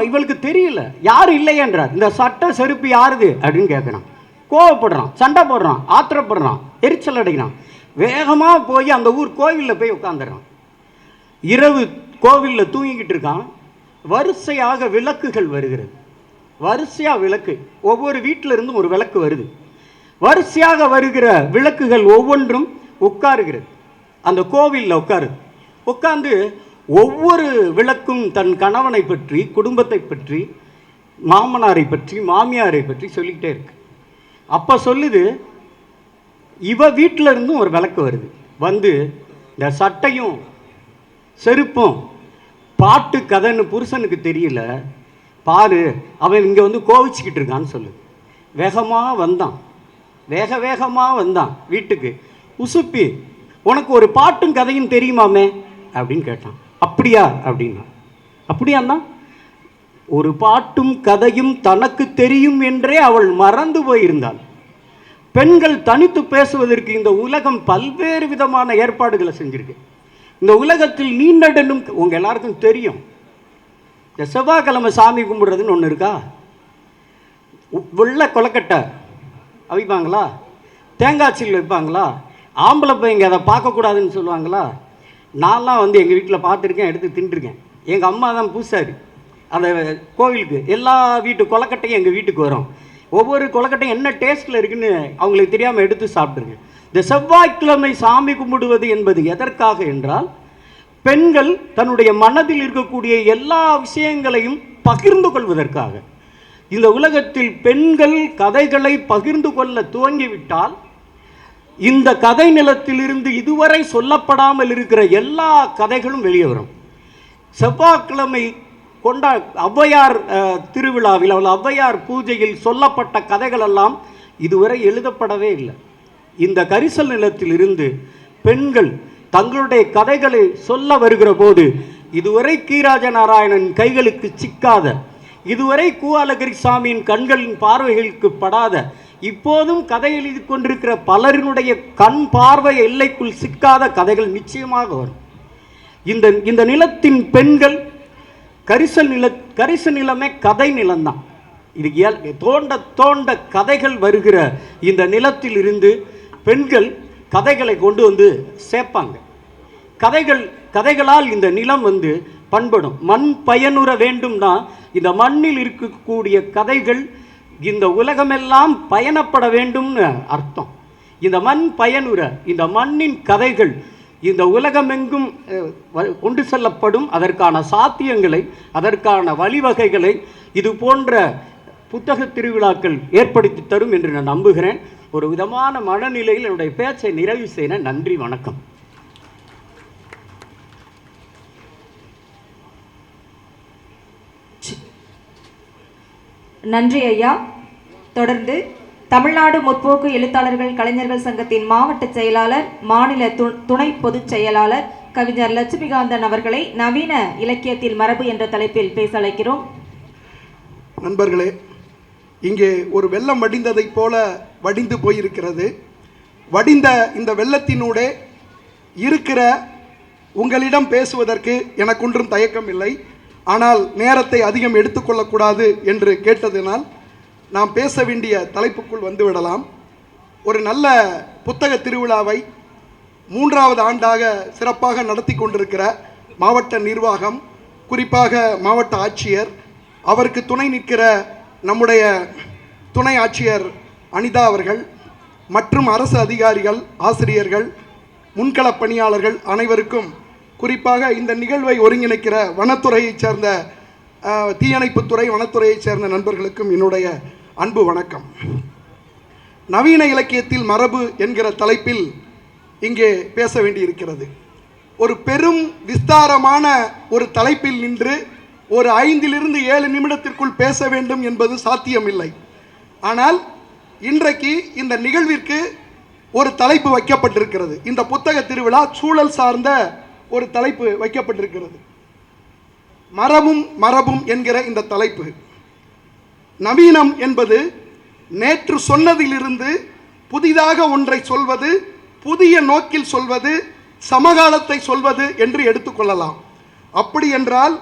[SPEAKER 2] இவளுக்கு தெரியல, யார் இல்லை என்றார். இந்த சட்டை செருப்பு யாருது அப்படின்னு கேட்குறான். கோவப்படுறான், சண்டை போடுறான், ஆத்திரப்படுறான், எரிச்சல் அடைகிறான். வேகமாக போய் அந்த ஊர் கோவிலில் போய் உட்காந்துடுறான். இரவு கோவிலில் தூங்கிக்கிட்டு இருக்கான். வரிசையாக விளக்குகள் வருகிறது. வரிசையாக விளக்கு, ஒவ்வொரு வீட்டில் இருந்தும் ஒரு விளக்கு வருது. வரிசையாக வருகிற விளக்குகள் ஒவ்வொன்றும் உட்காருகிறது. அந்த கோவிலில் உட்கார்ந்து ஒவ்வொரு விளக்கும் தன் கணவனை பற்றி, குடும்பத்தை பற்றி, மாமனாரை பற்றி, மாமியாரை பற்றி சொல்லிக்கிட்டே இருக்கு. அப்போ சொல்லுது, இவ வீட்டில் இருந்தும் ஒரு விளக்கு வருது. இந்த சட்டையும் செருப்பும் பாட்டு கதைன்னு புருஷனுக்கு தெரியல, பாரு அவன் இங்கே கோவிச்சுக்கிட்டு இருக்கான்னு சொல்லுது. வேகமாக வந்தான் வீட்டுக்கு. உசுப்பி, உனக்கு ஒரு பாட்டும் கதையும் தெரியுமாமே அப்படின்னு கேட்டான். அப்படியா அப்படின்னா, அப்படியாண்ணா, ஒரு பாட்டும் கதையும் தனக்கு தெரியும் என்றே அவள் மறந்து போயிருந்தாள். பெண்கள் தனித்து பேசுவதற்கு இந்த உலகம் பல்வேறு விதமான ஏற்பாடுகளை செஞ்சிருக்கு. இந்த உலகத்தில் நீண்டனும் உங்கள் எல்லாருக்கும் தெரியும், இந்த செவ்வாய்க்கிழமை சாமி கும்பிடுறதுன்னு ஒன்று இருக்கா? வெள்ளை கொலக்கட்டை வைப்பாங்களா? தேங்காய் சீல் வைப்பாங்களா? ஆம்பளை பையங்க அதை பார்க்கக்கூடாதுன்னு சொல்லுவாங்களா? நான்லாம் எங்கள் வீட்டில் பார்த்துருக்கேன், எடுத்து தின்றுருக்கேன். எங்கள் அம்மா தான் பூசாரி. அந்த கோவிலுக்கு எல்லா வீட்டு கொலக்கட்டையும் எங்கள் வீட்டுக்கு வரும். ஒவ்வொரு கொலக்கட்டையும் என்ன டேஸ்ட்டில் இருக்குன்னு அவங்களுக்கு தெரியாமல் எடுத்து சாப்பிட்ருங்க. இந்த செவ்வாய்க்கிழமை சாமி கும்பிடுவது என்பது எதற்காக என்றால், பெண்கள் தன்னுடைய மனதில் இருக்கக்கூடிய எல்லா விஷயங்களையும் பகிர்ந்து கொள்வதற்காக. இந்த உலகத்தில் பெண்கள் கதைகளை பகிர்ந்து கொள்ள துவங்கிவிட்டால், இந்த கதை நிலத்திலிருந்து இதுவரை சொல்லப்படாமல் இருக்கிற எல்லா கதைகளும் வெளியே வரும். செவ்வாய்க்கிழமை ஔவையார் திருவிழாவில், ஔவையார் பூஜையில் சொல்லப்பட்ட கதைகள் எல்லாம் இதுவரை எழுதப்படவே இல்லை. இந்த கரிசல் நிலத்திலிருந்து பெண்கள் தங்களுடைய கதைகளை சொல்ல வருகிற போது, இதுவரை கீராஜ நாராயணன் கைகளுக்கு சிக்காத, இதுவரை கூவாலகிரி சாமியின் கண்களின் பார்வைகளுக்கு படாத, இப்போதும் கதை எழுதி கொண்டிருக்கிற பலரினுடைய கண் பார்வை எல்லைக்குள் சிக்காத கதைகள் நிச்சயமாக வரும். இந்த நிலத்தின் பெண்கள், கரிசல் நிலமே கதை நிலம்தான். இது தோண்ட கதைகள் வருகிற இந்த நிலத்தில் இருந்து பெண்கள் கதைகளை கொண்டு சேர்ப்பாங்க. கதைகளால் இந்த நிலம் பண்படும். மண் பயனுற வேண்டும்னா இந்த மண்ணில் இருக்கக்கூடிய கதைகள் இந்த உலகமெல்லாம் பயணப்பட வேண்டும்னு அர்த்தம். இந்த மண் பயனுற, இந்த மண்ணின் கதைகள் இந்த உலகமெங்கும் கொண்டு செல்லப்படும். அதற்கான சாத்தியங்களை, அதற்கான வழிவகைகளை இது போன்ற புத்தக திருவிழாக்கள் ஏற்படுத்தி தரும் என்று நான் நம்புகிறேன். ஒரு விதமான மனநிலையில் என்னுடைய பேச்சை நிறைவு செய்கிறேன். நன்றி, வணக்கம்.
[SPEAKER 3] நன்றி ஐயா. தொடர்ந்து தமிழ்நாடு முற்போக்கு எழுத்தாளர்கள் கலைஞர்கள் சங்கத்தின் மாவட்ட செயலாளர், மாநில துணை பொதுச் செயலாளர் கவிஞர் லட்சுமிகாந்தன் அவர்களை நவீன இலக்கியத்தில் மரபு என்ற தலைப்பில் பேச அழைக்கிறோம்.
[SPEAKER 4] நண்பர்களே, இங்கே ஒரு வெள்ளம் வடிந்ததைப் போல வடிந்து போயிருக்கிறது. வடிந்த இந்த வெள்ளத்தினூடே இருக்கிற உங்களிடம் பேசுவதற்கு எனக்கொன்றும் தயக்கம் இல்லை. ஆனால் நேரத்தை அதிகம் எடுத்துக்கொள்ளக்கூடாது என்று கேட்டதினால் நாம் பேச வேண்டிய தலைப்புக்குள் வந்துவிடலாம். ஒரு நல்ல புத்தக திருவிழாவை 3வது ஆண்டாக சிறப்பாக நடத்தி கொண்டிருக்கிற மாவட்ட நிர்வாகம், குறிப்பாக மாவட்ட ஆட்சியர், அவருக்கு துணை நிற்கிற நம்முடைய துணை ஆட்சியர் அனிதா அவர்கள் மற்றும் அரசு அதிகாரிகள், ஆசிரியர்கள், முன்களப் பணியாளர்கள் அனைவருக்கும், குறிப்பாக இந்த நிகழ்வை ஒருங்கிணைக்கிற வனத்துறையைச் சேர்ந்த தீயணைப்புத்துறை, வனத்துறையைச் சேர்ந்த நண்பர்களுக்கும் என்னுடைய அன்பு வணக்கம். நவீன இலக்கியத்தில் மரபு என்கிற தலைப்பில் இங்கே பேச வேண்டியிருக்கிறது. ஒரு பெரும் விஸ்தாரமான ஒரு தலைப்பில் நின்று ஒரு 5 to 7 நிமிடத்திற்குள் பேச வேண்டும் என்பது சாத்தியமில்லை. ஆனால் இன்றைக்கு இந்த நிகழ்விற்கு ஒரு தலைப்பு வைக்கப்பட்டிருக்கிறது. இந்த புத்தக திருவிழா சூழல் சார்ந்த ஒரு தலைப்பு வைக்கப்பட்டிருக்கிறது. மரபும் என்கிற இந்த தலைப்பு. நவீனம் என்பது நேற்று சொன்னதிலிருந்து புதிதாக ஒன்றை சொல்வது, புதிய நோக்கில் சொல்வது, சமகாலத்தை சொல்வது என்று எடுத்துக்கொள்ளலாம். அப்படி என்றால்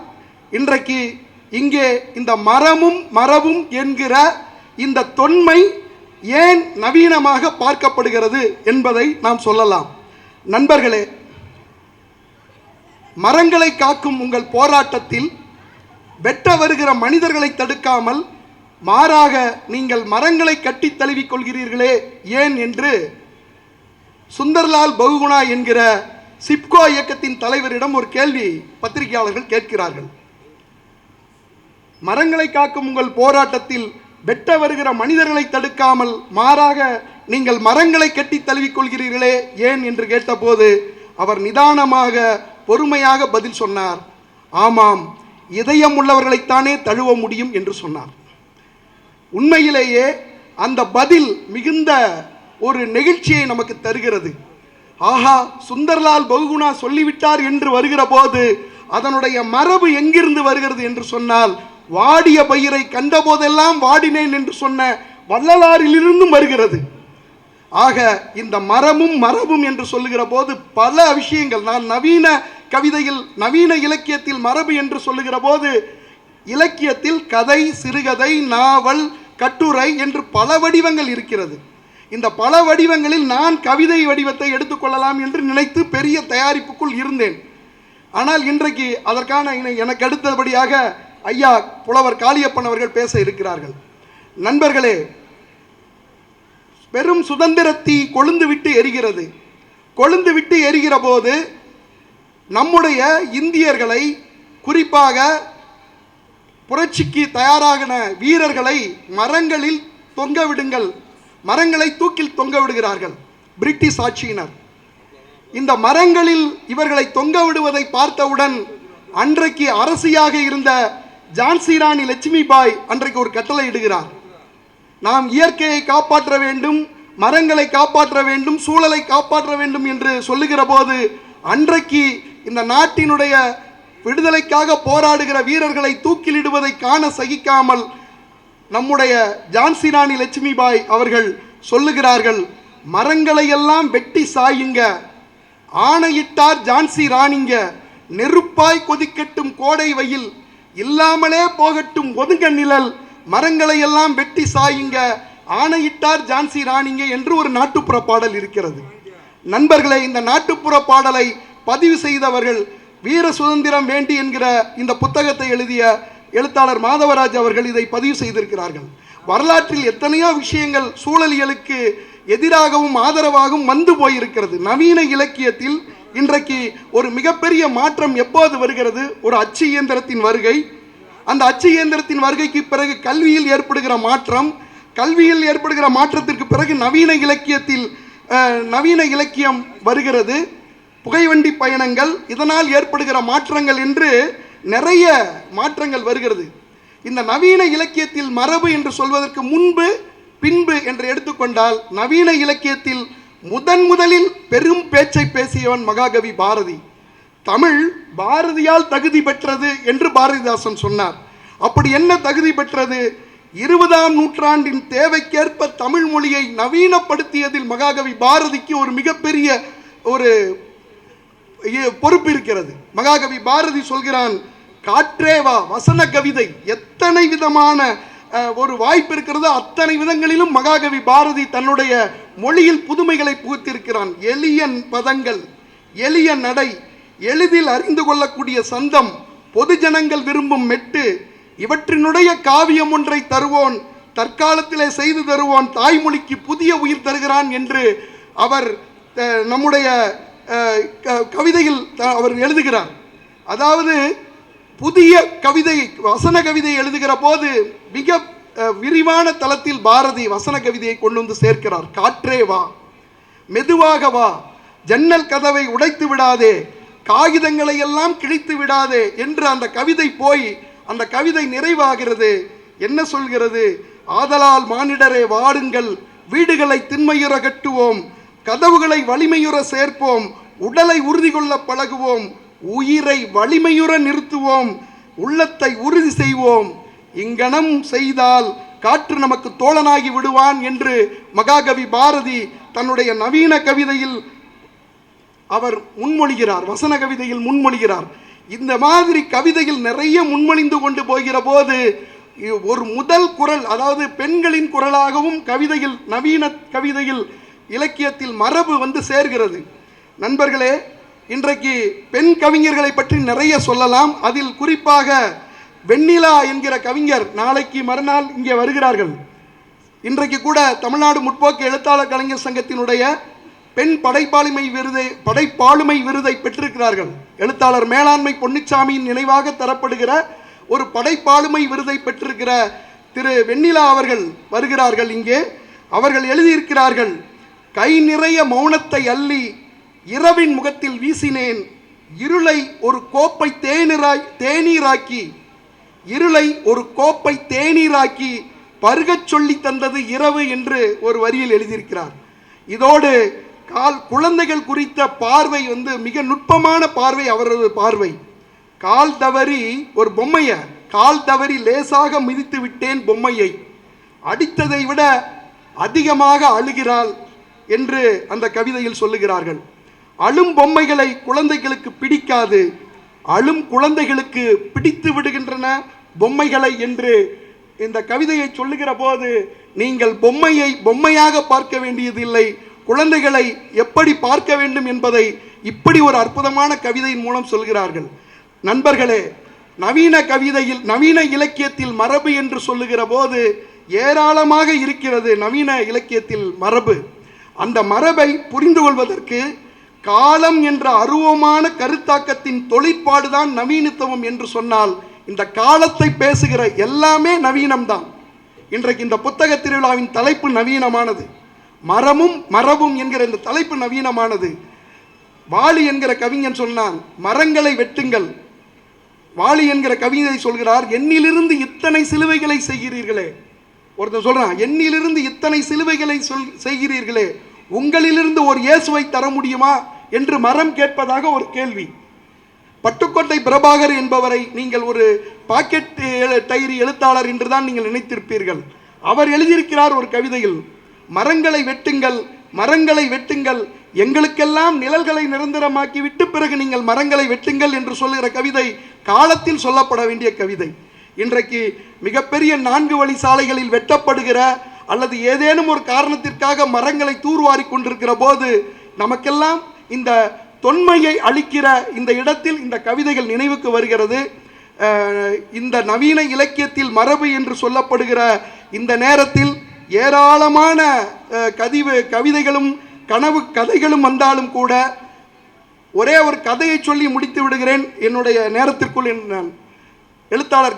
[SPEAKER 4] இன்றைக்கு இங்கே இந்த மரபும் என்கிற இந்த தொன்மை ஏன் நவீனமாக பார்க்கப்படுகிறது என்பதை நாம் சொல்லலாம். நண்பர்களே, மரங்களை காக்கும் உங்கள் போராட்டத்தில் வெட்ட வருகிற மனிதர்களை தடுக்காமல் மாறாக நீங்கள் மரங்களை கட்டி தழுவிக் கொள்கிறீர்களே ஏன் என்று சுந்தர்லால் பகுகுணா என்கிற சிப்கோ இயக்கத்தின் தலைவரிடம் ஒரு கேள்வி பத்திரிகையாளர்கள் கேட்கிறார்கள். மரங்களை காக்கும் உங்கள் போராட்டத்தில் வெட்ட வருகிற மனிதர்களை தடுக்காமல் மாறாக நீங்கள் மரங்களை கட்டி தழுவிக் கொள்கிறீர்களே ஏன் என்று கேட்டபோது அவர் நிதானமாக, பொறுமையாக பதில் சொன்னார். ஆமாம், இதயம் உள்ளவர்களைத்தானே தழுவ முடியும் என்று சொன்னார். உண்மையிலேயே அந்த பதில் மிகுந்த ஒரு நெகிழ்ச்சியை நமக்கு தருகிறது. ஆஹா, சுந்தர்லால் பகுகுணா சொல்லிவிட்டார் என்று வருகிற போது அதனுடைய மரபு எங்கிருந்து வருகிறது என்று சொன்னால், வாடிய பயிரை கண்ட போதெல்லாம் வாடினேன் என்று சொன்ன வள்ளலாரிலிருந்தும் வருகிறது. ஆக இந்த மரபும் என்று சொல்லுகிற போது பல விஷயங்கள், நான் நவீன கவிதையில், நவீன இலக்கியத்தில் மரபு என்று சொல்லுகிற போது இலக்கியத்தில் கதை, சிறுகதை, நாவல், கட்டுரை என்று பல வடிவங்கள் இருக்கிறது. இந்த பல வடிவங்களில் நான் கவிதை வடிவத்தை எடுத்துக்கொள்ளலாம் என்று நினைத்து பெரிய தயாரிப்புக்குள் இருந்தேன். ஆனால் இன்றைக்கு அதற்கான எனக்கு அடுத்தபடியாக ஐயா புலவர் காளியப்பன் அவர்கள் பேச இருக்கிறார்கள். நண்பர்களே, பெரும் சுதந்திரத்தை கொழுந்து விட்டு எரிகிறது. கொழுந்து விட்டு எரிகிற போது நம்முடைய இந்தியர்களை, குறிப்பாக புரட்சிக்கு தயாராகின வீரர்களை மரங்களில் தொங்க விடுங்கள், மரங்களை தூக்கில் தொங்க விடுகிறார்கள் பிரிட்டிஷ் ஆட்சியினர். இந்த மரங்களில் இவர்களை தொங்க விடுவதை பார்த்தவுடன் அன்றைக்கு அரசியாக இருந்த ஜான்சி ராணி லட்சுமிபாய் அன்றைக்கு ஒரு கட்டளை இடுகிறார். நாம் இயற்கையை காப்பாற்ற வேண்டும், மரங்களை காப்பாற்ற வேண்டும், சூழலை காப்பாற்ற வேண்டும் என்று சொல்லுகிற போது அன்றைக்கு இந்த நாட்டினுடைய விடுதலைக்காக போராடுகிற வீரர்களை தூக்கிலிடுவதை காண சகிக்காமல் நம்முடைய ஜான்சி ராணி லட்சுமிபாய் அவர்கள் சொல்லுகிறார்கள், மரங்களை எல்லாம் வெட்டி சாயுங்க, ஆணையிட்டார் ஜான்சி ராணிங்க, நெருப்பாய் கொதிக்கட்டும் கோடை வெயில், இல்லாமலே போகட்டும் ஒதுங்க நிழல், மரங்களை எல்லாம் வெட்டி சாயுங்க, ஆணையிட்டார் ஜான்சி ராணிங்க என்று ஒரு நாட்டுப்புற பாடல் இருக்கிறது. நண்பர்களே, இந்த நாட்டுப்புற பாடலை பதிவு செய்தவர்கள் வீர சுதந்திரம் வேண்டி என்கிற இந்த புத்தகத்தை எழுதிய எழுத்தாளர் மாதவராஜ் அவர்கள் இதை பதிவு செய்திருக்கிறார்கள். வரலாற்றில் எத்தனையோ விஷயங்கள் சூழலியலுக்கு எதிராகவும் ஆதரவாகவும் வந்து போயிருக்கிறது. நவீன இலக்கியத்தில் இன்றைக்கு ஒரு மிகப்பெரிய மாற்றம் எப்போது வருகிறது? ஒரு அச்சு இயந்திரத்தின் வருகை. அந்த அச்சு இயந்திரத்தின் வருகைக்கு பிறகு கல்வியில் ஏற்படுகிற மாற்றம், கல்வியில் ஏற்படுகிற மாற்றத்திற்கு பிறகு நவீன இலக்கியம் வருகிறது, புகைவண்டி பயணங்கள், இதனால் ஏற்படுகிற மாற்றங்கள் என்று நிறைய மாற்றங்கள் வருகிறது. இந்த நவீன இலக்கியத்தில் மரபு என்று சொல்வதற்கு முன்பு பின்பு என்று எடுத்துக்கொண்டால், நவீன இலக்கியத்தில் முதலில் பெரும் பேச்சை பேசியவன் மகாகவி பாரதி. தமிழ் பாரதியால் தகுதி பெற்றது என்று பாரதிதாசன் சொன்னார். அப்படி என்ன தகுதி பெற்றது? 20ஆம் நூற்றாண்டின் தேவைக்கேற்ப தமிழ் மொழியை நவீனப்படுத்தியதில் மகாகவி பாரதிக்கு ஒரு மிகப்பெரிய ஒரு பொறுப்பு இருக்கிறது. மகாகவி பாரதி சொல்கிறான், காற்றேவா வசன கவிதை, எத்தனை விதமான ஒரு வாய்ப்பு இருக்கிறதோ அத்தனை விதங்களிலும் மகாகவி பாரதி தன்னுடைய மொழியில் புதுமைகளை புகுத்திருக்கிறான். எளிய பதங்கள், எளிய நடை, எளிதில் அறிந்து கொள்ளக்கூடிய சந்தம், பொதுஜனங்கள் விரும்பும் மெட்டு, இவற்றினுடைய காவியம் ஒன்றை தருவோன், தற்காலத்திலே செய்து தருவோன், தாய்மொழிக்கு புதிய உயிர் தருகிறான் என்று அவர் நம்முடைய கவிதையில் அவர் எழுதுகிறார். அதாவது புதிய கவிதை, வசன கவிதை எழுதுகிற போது மிக விரிவான தளத்தில் பாரதி வசன கவிதையை கொண்டு வந்து சேர்க்கிறார். காற்றே வா, மெதுவாக வா, ஜன்னல் கதவை உடைத்து விடாதே, காகிதங்களை எல்லாம் கிழித்து விடாதே என்று அந்த கவிதை போய் அந்த கவிதை நிறைவாகிறது. என்ன சொல்கிறது? ஆதலால் மானிடரே வாருங்கள், வீடுகளை திண்மையுற கட்டுவோம், கதவுகளை வலிமையுற சேர்ப்போம், உடலை உறுதி கொள்ள பழகுவோம், உயிரை வலிமையுற நிறுத்துவோம், உள்ளத்தை உறுதி செய்வோம், இங்கனம் செய்தால் காற்று நமக்கு தோழனாகி விடுவான் என்று மகாகவி பாரதி தன்னுடைய நவீன கவிதையில் அவர் முன்மொழிகிறார், வசன கவிதையில் முன்மொழிகிறார். இந்த மாதிரி கவிதையில் நிறைய முன்மொழிந்து கொண்டு போகிற போது ஒரு முதல் குரல், அதாவது பெண்களின் குரலாகவும் கவிதையில், நவீன கவிதையில், இலக்கியத்தில் மரபு வந்து சேர்கிறது. நண்பர்களே, இன்றைக்கு பெண் கவிஞர்களை பற்றி நிறைய சொல்லலாம். அதில் குறிப்பாக வெண்ணிலா என்கிற கவிஞர் நாளைக்கு மறுநாள் இங்கே வருகிறார்கள். இன்றைக்கு கூட தமிழ்நாடு முற்போக்கு எழுத்தாளர் கலைஞர் சங்கத்தினுடைய பெண் படைப்பாளுமை விருதை பெற்றிருக்கிறார்கள். எழுத்தாளர் மேலாண்மை பொன்னிச்சாமியின் நினைவாக தரப்படுகிற ஒரு படைப்பாளுமை விருதை பெற்றிருக்கிற திரு வெண்ணிலா அவர்கள் வருகிறார்கள் இங்கே. அவர்கள் எழுதியிருக்கிறார்கள், கை நிறைய மௌனத்தை அள்ளி இரவின் முகத்தில் வீசினேன், இருளை ஒரு கோப்பை தேநீராக்கி, இருளை ஒரு கோப்பை தேநீராக்கி பருகச் சொல்லி தந்தது இரவு என்று ஒரு வரியில் எழுதியிருக்கிறார். இதோடு குழந்தைகள் குறித்த பார்வை வந்து மிக நுட்பமான பார்வை அவரது பார்வை. கால் தவறி ஒரு பொம்மையை, கால் தவறி லேசாக மிதித்து விட்டேன் பொம்மையை, அடித்ததை விட அதிகமாக அழுகிறாள் என்று அந்த கவிதையில் சொல்லுகிறார்கள். அழும் பொம்மைகளை குழந்தைகளுக்கு பிடிக்காது, அழும் குழந்தைகளுக்கு பிடித்து விடுகின்றன பொம்மைகளை என்று இந்த கவிதையை சொல்லுகிற போது நீங்கள் பொம்மையை பொம்மையாக பார்க்க வேண்டியதில்லை, குழந்தைகளை எப்படி பார்க்க வேண்டும் என்பதை இப்படி ஒரு அற்புதமான கவிதையின் மூலம் சொல்கிறார்கள். நண்பர்களே, நவீன கவிதையில், நவீன இலக்கியத்தில் மரபு என்று சொல்லுகிற போது ஏராளமாக இருக்கிறது. நவீன இலக்கியத்தில் மரபு, அந்த மரபை புரிந்து கொள்வதற்கு காலம் என்ற அருவமான கருத்தாக்கத்தின் தொழிற்பாடுதான் நவீனத்துவம் என்று சொன்னால், இந்த காலத்தை பேசுகிற எல்லாமே நவீனம்தான். இன்றைக்கு இந்த புத்தக திருவிழாவின் தலைப்பு நவீனமானது. மரபும் என்கிற இந்த தலைப்பு நவீனமானது. வாலி என்கிற கவிஞன் சொன்னான், மரங்களை வெட்டுங்கள். வாலி என்கிற கவிதை சொல்கிறார், எண்ணிலிருந்து இத்தனை சிலுவைகளை செய்கிறீர்களே. ஒருத்தன் சொல்றான், எண்ணிலிருந்து இத்தனை சிலுவைகளை செய்கிறீர்களே, உங்களிலிருந்து ஒரு இயேசுவை தர முடியுமா என்று மரம் கேட்பதாக ஒரு கேள்வி. பட்டுக்கோட்டை பிரபாகர் என்பவரை நீங்கள் ஒரு பாக்கெட் டைரி எழுத்தாளர் என்றுதான் நீங்கள் நினைத்திருப்பீர்கள். அவர் எழுதியிருக்கிறார் ஒரு கவிதையில், மரங்களை வெட்டுங்கள், மரங்களை வெட்டுங்கள், எங்களுக்கெல்லாம் நிழல்களை நிரந்தரமாக்கி விட்டு பிறகு நீங்கள் மரங்களை வெட்டுங்கள் என்று சொல்லுகிற கவிதை காலத்தில் சொல்லப்பட வேண்டிய கவிதை. இன்றைக்கு மிகப்பெரிய 4 வழி சாலைகளில் வெட்டப்படுகிற அல்லது ஏதேனும் ஒரு காரணத்திற்காக மரங்களை தூர்வாரி கொண்டிருக்கிற போது நமக்கெல்லாம் இந்த தொன்மையை அளிக்கிற இந்த இடத்தில் இந்த கவிதைகள் நினைவுக்கு வருகிறது. இந்த நவீன இலக்கியத்தில் மரபு என்று சொல்லப்படுகிற இந்த நேரத்தில் ஏராளமான கவிதைகளும் கனவு கதைகளும் வந்தாலும் கூட ஒரே ஒரு கதையை சொல்லி முடித்து விடுகிறேன் என்னுடைய நேரத்திற்குள். நான் எழுத்தாளர்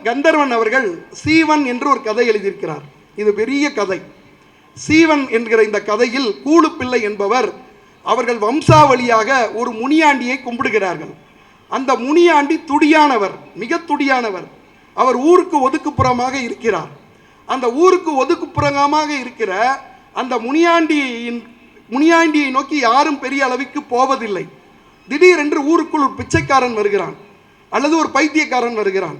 [SPEAKER 4] கந்தர்வன் அவர்கள் சீவன் என்று ஒரு கதை எழுதியிருக்கிறார். இது பெரிய கதை. சீவன் என்கிற இந்த கதையில் கூழுப்பிள்ளை என்பவர் அவர்கள் வம்சாவளியாக ஒரு முனியாண்டியை கும்பிடுகிறார்கள். அந்த முனியாண்டி துடியானவர், மிக துடியானவர். அவர் ஊருக்கு ஒதுக்குப்புறமாக இருக்கிறார். அந்த ஊருக்கு ஒதுக்குப்புறமாக இருக்கிற அந்த முனியாண்டியை நோக்கி யாரும் பெரிய அளவுக்கு போவதில்லை. திடீரென்று ஊருக்குள் ஒரு பிச்சைக்காரன் வருகிறான் அல்லது ஒரு பைத்தியக்காரன் வருகிறான்.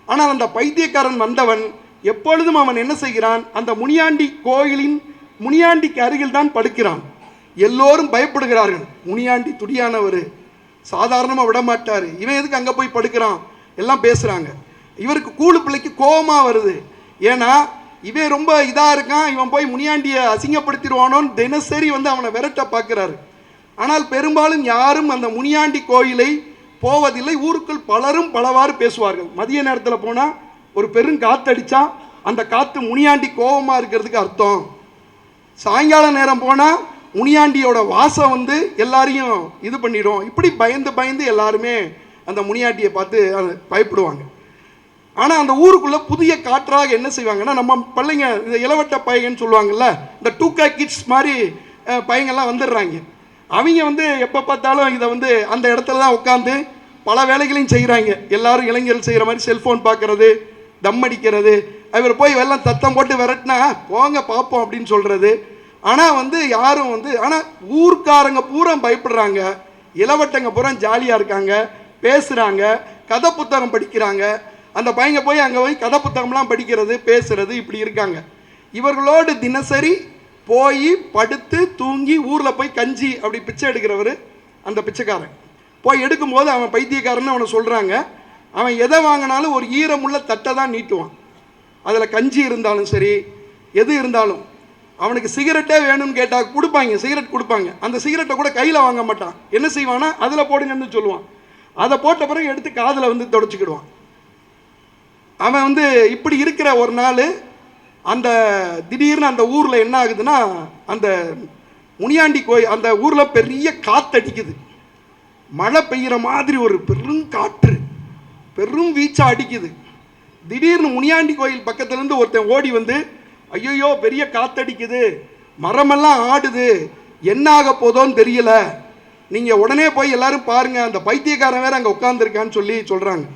[SPEAKER 4] ஆனால் அந்த பைத்தியக்காரன் வந்தவன் எப்பொழுதும் அவன் என்ன செய்கிறான், அந்த முனியாண்டி கோயிலின் முனியாண்டிக்கு அருகில் தான் படுக்கிறான். எல்லோரும் பயப்படுகிறார்கள். முனியாண்டி துடியானவர், சாதாரணமாக விடமாட்டார், இவன் எதுக்கு அங்கே போய் படுக்கிறான், எல்லாம் பேசுகிறாங்க. இவருக்கு கூழுப்பிள்ளைக்கு கோபமாக வருது. ஏன்னா இவன் ரொம்ப இதாக இருக்கான், இவன் போய் முனியாண்டியை அசிங்கப்படுத்திடுவானோன்னு தினசரி அவனை விரட்ட பார்க்குறாரு. ஆனால் பெரும்பாலும் யாரும் அந்த முனியாண்டி கோயிலை போவதில்லை. ஊருக்குள் பலரும் பலவாறு பேசுவார்கள். மதிய நேரத்தில் போனால் ஒரு பெருங்காத்தடிச்சா அந்த காற்று முனியாண்டி கோபமாக இருக்கிறதுக்கு அர்த்தம். சாயங்கால நேரம் போனால் முனியாண்டியோட வாசம் எல்லாரையும் இது பண்ணிடும். இப்படி பயந்து பயந்து எல்லாருமே அந்த முனியாண்டியை பார்த்து பயப்படுவாங்க. ஆனால் அந்த ஊருக்குள்ளே புதிய காற்றாக என்ன செய்வாங்கன்னா, நம்ம பிள்ளைங்க இந்த இளவட்ட பையன்னு சொல்லுவாங்கள்ல, இந்த 2K கிட்ஸ் மாதிரி பையங்கள்லாம் வந்துடுறாங்க. அவங்க எப்போ பார்த்தாலும் இதை அந்த இடத்துல தான் உட்காந்து பல வேலைகளையும் செய்கிறாங்க. எல்லாரும் இளைஞர்கள் செய்கிற மாதிரி செல்ஃபோன் பார்க்குறது, தம் அடிக்கிறது, இவர் போய் வெள்ளம் தத்தம் போட்டு விரட்டினா போங்க பார்ப்போம் அப்படின்னு சொல்கிறது. ஆனால் யாரும் ஆனால் ஊர்க்காரங்க பூரா பயப்படுறாங்க. இளவட்டங்க பூரா ஜாலியாக இருக்காங்க, பேசுகிறாங்க, கதை புத்தகம் படிக்கிறாங்க. அந்த பையங்க போய் அங்கே போய் கதை புத்தகம்லாம் படிக்கிறது, பேசுகிறது, இப்படி இருக்காங்க. இவர்களோடு தினசரி போய் படுத்து தூங்கி ஊரில் போய் கஞ்சி அப்படி பிச்சை எடுக்கிறவர் அந்த பிச்சைக்காரன். போய் எடுக்கும்போது அவன் பைத்தியக்காரன்னு அவனை சொல்கிறாங்க. அவன் எதை வாங்கினாலும் ஒரு ஈரமுள்ள தட்டை தான் நீட்டுவான். அதில் கஞ்சி இருந்தாலும் சரி, எது இருந்தாலும். அவனுக்கு சிகரெட்டே வேணும்னு கேட்டால் கொடுப்பாங்க, சிகரெட் கொடுப்பாங்க. அந்த சிகரெட்டை கூட கையில் வாங்க மாட்டான். என்ன செய்வானா, அதில் போடுங்கன்னு சொல்லுவான். அதை போட்ட பிறகு எடுத்து காதில் தொடச்சிக்கிடுவான். அவன் இப்படி இருக்கிற ஒரு நாள் அந்த திடீர்னு அந்த ஊரில் என்ன ஆகுதுன்னா, அந்த முனியாண்டி கோயில் அந்த ஊரில் பெரிய காற்றடிக்குது. மழை பெய்கிற மாதிரி ஒரு பெருங்காற்று, பெரும் வீச்சா அடிக்குது. திடீர்னு முனியாண்டி கோயில் பக்கத்துலேருந்து ஒருத்தன் ஓடி ஐயோ பெரிய காற்றடிக்குது, மரமெல்லாம் ஆடுது, என்ன ஆக போதோன்னு தெரியல, நீங்கள் உடனே போய் எல்லாரும் பாருங்கள், அந்த பைத்தியக்காரன் வேறு அங்கே உட்காந்துருக்கான்னு சொல்கிறாங்க.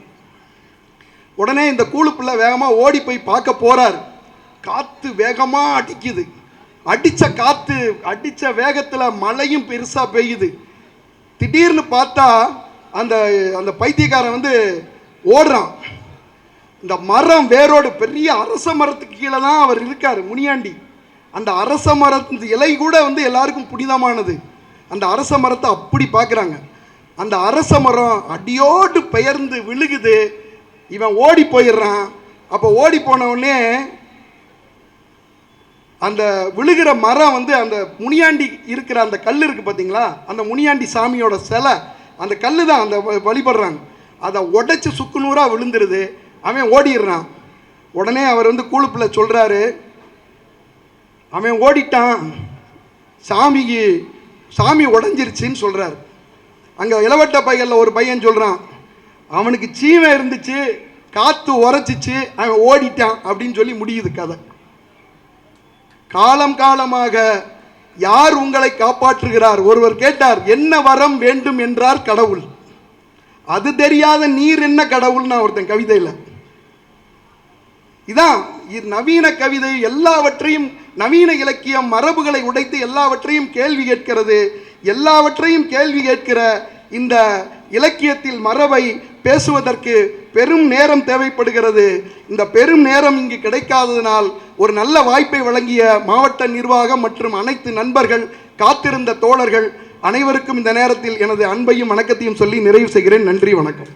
[SPEAKER 4] உடனே இந்த கூழுப்பிள்ளை வேகமாக ஓடி போய் பார்க்க போகிறார். காற்று வேகமாக அடிக்குது. அடித்த வேகத்தில் மழையும் பெருசாக பெய்யுது. திடீர்னு பார்த்தா அந்த அந்த பைத்தியக்காரன் ஓடுறான். இந்த மரம் வேரோடு பெரிய அரச மரத்துக்கு கீழே தான் அவர் இருக்கார் முனியாண்டி. அந்த அரச மரத்து இலை கூட எல்லாருக்கும் புனிதமானது. அந்த அரச மரத்தை அப்படி பார்க்குறாங்க. அந்த அரச மரம் அடியோடு பெயர்ந்து விழுகுது. இவன் ஓடி போயிடுறான். அப்போ ஓடி போனவுடனே அந்த விழுகிற மரம் அந்த முனியாண்டி இருக்கிற அந்த கல் இருக்குது பார்த்தீங்களா, அந்த முனியாண்டி சாமியோட சிலை, அந்த கல் தான் அந்த வழிபடுறாங்க. அதை உடைச்சி சுக்குநூறாக விழுந்துருது. அவன் ஓடிடுறான். உடனே அவர் கூழுப்பிள்ளை சொல்கிறாரு, அவன் ஓடிட்டான், சாமி உடஞ்சிருச்சின்னு சொல்கிறார். அங்கே இளவட்ட பையனில் ஒரு பையன் சொல்கிறான், அவனுக்கு சீமை இருந்துச்சு, காற்று உரைச்சிச்சு, அவன் ஓடிட்டான் அப்படின்னு சொல்லி முடியுது கதை. காலம் காலமாக யார் உங்களை காப்பாற்றுகிறார்? ஒருவர் கேட்டார், என்ன வரம் வேண்டும் என்றார் கடவுள். அது தெரியாத நீர் என்ன கடவுள்னா ஒருத்தன் கவிதையில். இதான் நவீன கவிதை. எல்லாவற்றையும் நவீன இலக்கியம் மரபுகளை உடைத்து எல்லாவற்றையும் கேள்வி கேட்கிறது. எல்லாவற்றையும் கேள்வி கேட்கிற இந்த இலக்கியத்தில் மரபை பேசுவதற்கு பெரும் நேரம் தேவைப்படுகிறது. இந்த பெரும் நேரம் இங்கு கிடைக்காததினால் ஒரு நல்ல வாய்ப்பை வழங்கிய மாவட்ட நிர்வாகம் மற்றும் அனைத்து நண்பர்கள், காத்திருந்த தோழர்கள் அனைவருக்கும் இந்த நேரத்தில் எனது அன்பையும் வணக்கத்தையும் சொல்லி நிறைவு செய்கிறேன். நன்றி, வணக்கம்.